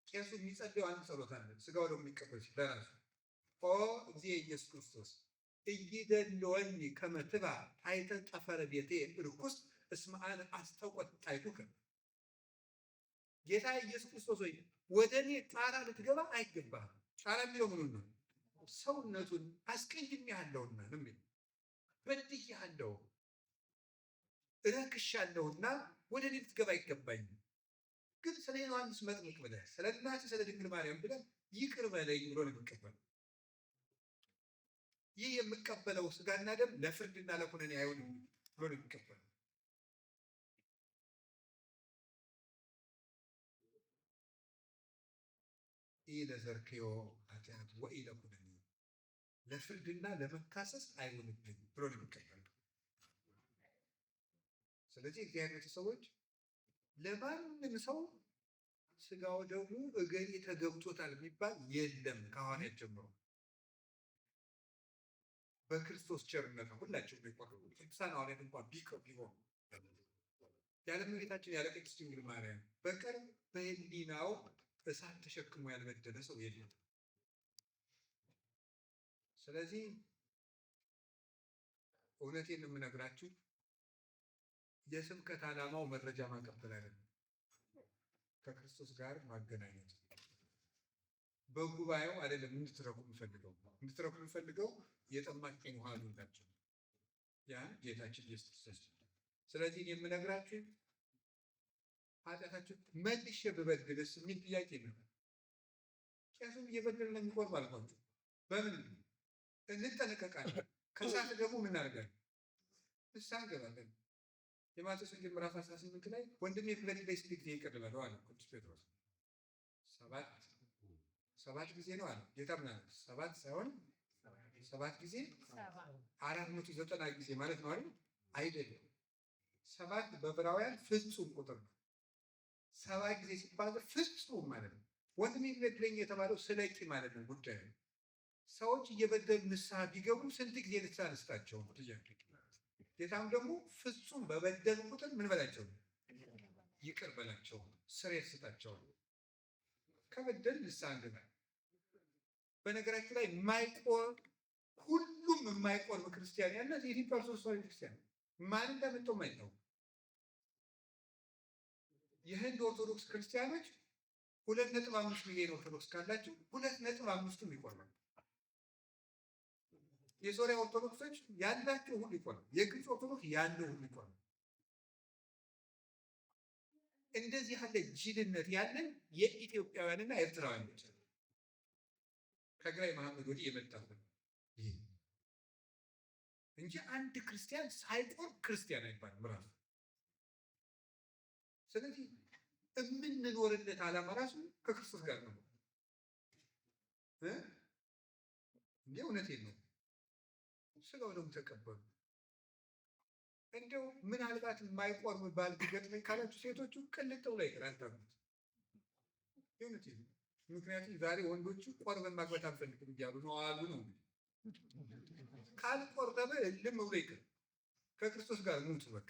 Speaker 2: ቄሱ የሚጸልየው አንድ ጸሎት አለ። ስጋው ደግሞ የሚቀበል ለራሱ ኦ እግዚእ ኢየሱስ ክርስቶስ እይደልወኒ ከመ ትብአ ታሕተ ጠፈረ ቤቴ ርኩስ እስመ አነ አስተቆጣይኩከ። ጌታ ኢየሱስ ክርስቶስ ሆይ ወደ እኔ ጣራ ልትገባ አይገባህም። ጣራ የሚለው ምኑን ነው? ሰውነቱን አስቀይሜሃለሁና ነው የሚለው። በድዬሃለሁ፣ ረክሻለሁና ወደ እኔ ልትገባ አይገባኝም። ግን ስለ ዮሐንስ መጥምቅ ብለህ ስለ እናትህ ስለ ድንግል ማርያም ብለህ ይቅር በለኝ ብሎ ነው የሚቀበለው። ይህ የምቀበለው ስጋና ደም ለፍርድና ለኩነኔ አይሆንም ብሎ ነው የሚቀበለው። ይህ ለዘርክዮ ኃጢአት ወኢ ለኩነኔ ለፍርድና ለመካሰስ አይሆንብኝ ብሎ ነው የሚቀበለው። ስለዚህ እግዚአብሔር ቤተሰቦች ለማንም ሰው ስጋው ደግሞ እገሌ ተገብቶታል የሚባል የለም። ከሐዋርያት ጀምሮ በክርስቶስ ቸርነት ሁላቸውም የቆረቡ ቅዱሳን ሐዋርያት እንኳን ቢሆኑ ያለ እመቤታችን ያለ ቅድስት ድንግል ማርያም በቀር በሕሊናው እሳት ተሸክሞ ያልበደለ ሰው የለም። ስለዚህ እውነቴን የምነግራችሁ የስብከት ዓላማው መረጃ ማቀበል አይደለም፣ ከክርስቶስ ጋር ማገናኘት። በጉባኤው አይደለም እንድትረኩ የምፈልገው የጠማችሁን ውሃ አግኝታችሁ ያ ጌታችን ኢየሱስ ክርስቶስ። ስለዚህ የምነግራችሁ ኃጢአታችሁ መልሼ ብበድልስ የሚል ጥያቄ ነው። ቄሱም እየበደለ ነው የሚቆርብ አልኳችሁ። በምን እንጠነቀቃለን? ከሳት ደግሞ ምን እናደርጋለን? ንስሐ እንገባለን። የማቴዎስ ወንጌል ምዕራፍ 18 ላይ ወንድሜ ቢበድለኝ ስንት ጊዜ ይቅር እለዋለሁ አለ ቅዱስ ጴጥሮስ። ሰባት ጊዜ ነው አለ ጌታ። ምን አለ? ሰባት ሳይሆን 7 ጊዜ 490 ጊዜ ማለት ነው አይደለም። 7 በዕብራውያን ፍጹም ቁጥር ነው። 7 ጊዜ ሲባል ፍጹም ማለት ነው። ወንድሜ ቢበድለኝ የተባለው ስለ ቂም ማለት ነው ጉዳዩ። ሰዎች እየበደሉ ንስሐ ቢገቡ ስንት ጊዜ ንስሐ አንስታቸው ነው ጥያቄ። ጌታም ደግሞ ፍጹም በበደሉ ቁጥር ምን በላቸው? ይቅር በላቸው፣ ስርየት ስጣቸው። ከበደል ንስሐ እንገባ። በነገራችን ላይ ሁሉም የማይቆርብ ክርስቲያን ያለ የኢትዮጵያ ኦርቶዶክስ ተዋሕዶ ክርስቲያን ማን እንደመጣው የማይታወቅ። የህንድ ኦርቶዶክስ ክርስቲያኖች 2.5 ሚሊዮን ኦርቶዶክስ ካላቸው 2.5ቱም ይቆርባል። የሶሪያ ኦርቶዶክሶች ያላቸው ሁሉ ይቆርባል። የግብፅ ኦርቶዶክስ ያለው ሁሉ ይቆርባል። እንደዚህ ያለ ጅልነት ያለን የኢትዮጵያውያንና ኤርትራውያን ብቻ ከግራኝ መሐመድ ወዲህ የመጣው እንጂ አንድ ክርስቲያን ሳይቆርብ ክርስቲያን አይባልም ራሱ። ስለዚህ የምንኖርለት ዓላማ ራሱ ከክርስቶስ ጋር ነው እንዴ? እውነቴን ነው። ስጋው ደግሞ ተቀበሉ። እንደው ምናልባት የማይቆርብ ባል ቢገጥመኝ ካላችሁ ሴቶቹ ቅልጠው ላይ ይቀራታሉት። እውነቴን ነው። ምክንያቱም ዛሬ ወንዶቹ ቆርበን ማግባት አንፈልግም እያሉ ነው አሉ ነው። ካልቆረበ ልም ብሎ ይቅር፣ ከክርስቶስ ጋር ሙቱ። በቃ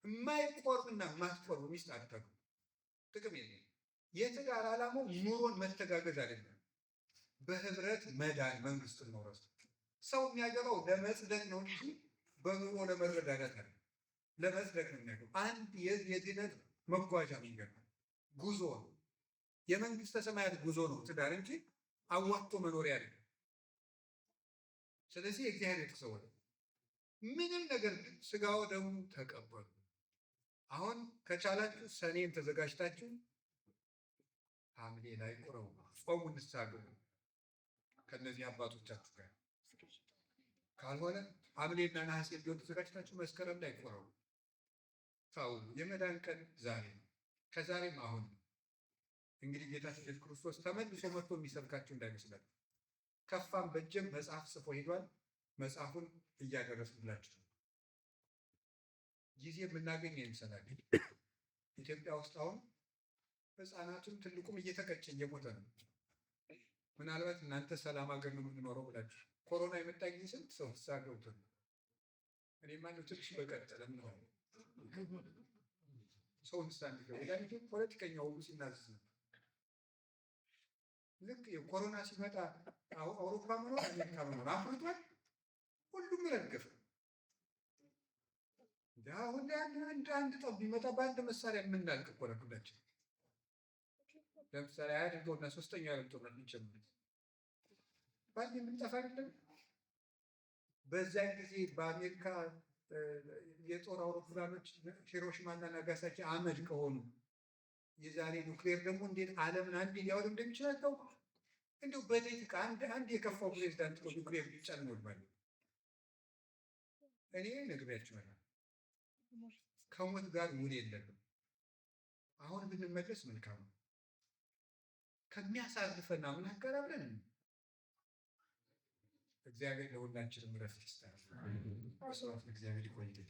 Speaker 2: የማይቆርብና የማትቆርብ ሚስት አታግቡ፣ ጥቅም የለም። የትዳር ዓላማው ኑሮን መተጋገዝ አይደለም፣ በህብረት መዳን መንግስቱን መውረስ። ሰው የሚያገባው ለመጽደቅ ነው እንጂ በኑሮ ለመረዳዳት አለ ለመጽደቅ ነው የሚያገው አንድ የድነት መጓዣ መንገድ ነው። ጉዞ ነው። የመንግስተ ሰማያት ጉዞ ነው ትዳር እንጂ አዋጥቶ መኖሪያ አይደለም። ስለዚህ የእግዚአብሔር የተሰወረ ምንም ነገር ስጋው ደግሞ ተቀበሉ። አሁን ከቻላችሁ ሰኔን ተዘጋጅታችሁ ሐምሌ ላይ ቁረቡ፣ ጾሙ፣ ንስሐ ግቡ ከእነዚህ አባቶቻችሁ ጋር። ካልሆነ ሐምሌና ነሐሴ ቢሆን ተዘጋጅታችሁ መስከረም ላይ ቁረቡ። ታው የመዳን ቀን ዛሬ ነው። ከዛሬም አሁን እንግዲህ ጌታችን ኢየሱስ ክርስቶስ ተመልሶ መጥቶ የሚሰብካችሁ እንዳይመስላችሁ። ከፋም በጀም መጽሐፍ ጽፎ ሄዷል። መጽሐፉን እያደረስንላችሁ ጊዜ የምናገኝ ይመስላል። ኢትዮጵያ ውስጥ አሁን ሕፃናቱም ትልቁም እየተቀጨ እየሞተ ነው። ምናልባት እናንተ ሰላም ሀገር ነው የምንኖረው ብላችሁ ኮሮና የመጣ ጊዜ ስንት ሰው ፍሳ ገብቶ ነው። እኔ ማነው ትንሽ በቀጠለ ምን ሆነ ሰው ንስሓ እንዲገባ ፖለቲከኛ ሁሉ ሲናዘዝ ነው። ልክ የኮሮና ሲመጣ አውሮፓ መኖር አሜሪካ መኖር አፍርቷል። ሁሉም ረገፈ። አሁን አንድ ጠብ ቢመጣ በአንድ መሳሪያ የምናልቅ እኮ ነው ሁላችን። ለምሳሌ አያድርገውና ሶስተኛው ዓለም ጦርነት የሚጀምሩት በአንድ የምንጠፋ አይደለም። በዚያን ጊዜ በአሜሪካ የጦር አውሮፕላኖች ሂሮሺማና ናጋሳኪ አመድ ከሆኑ የዛሬ ኑክሌር ደግሞ እንዴት ዓለምን አንድ ሊያወድም እንደሚችል አታውቁ። እንዲሁ በደቂቃ አንድ የከፋው ፕሬዚዳንት ኑክሌር ቢጫን ይወድማል። እኔ ነግሬያቸዋለሁ። ከሞት ጋር ውል የለንም። አሁን ብንመለስ መልካም ነው። ከሚያሳርፈን አምላክ ጋር አብረን እግዚአብሔር ለሁላችንም ረፍት ይስጣል። በስብሐት ለእግዚአብሔር። ይቆይልን።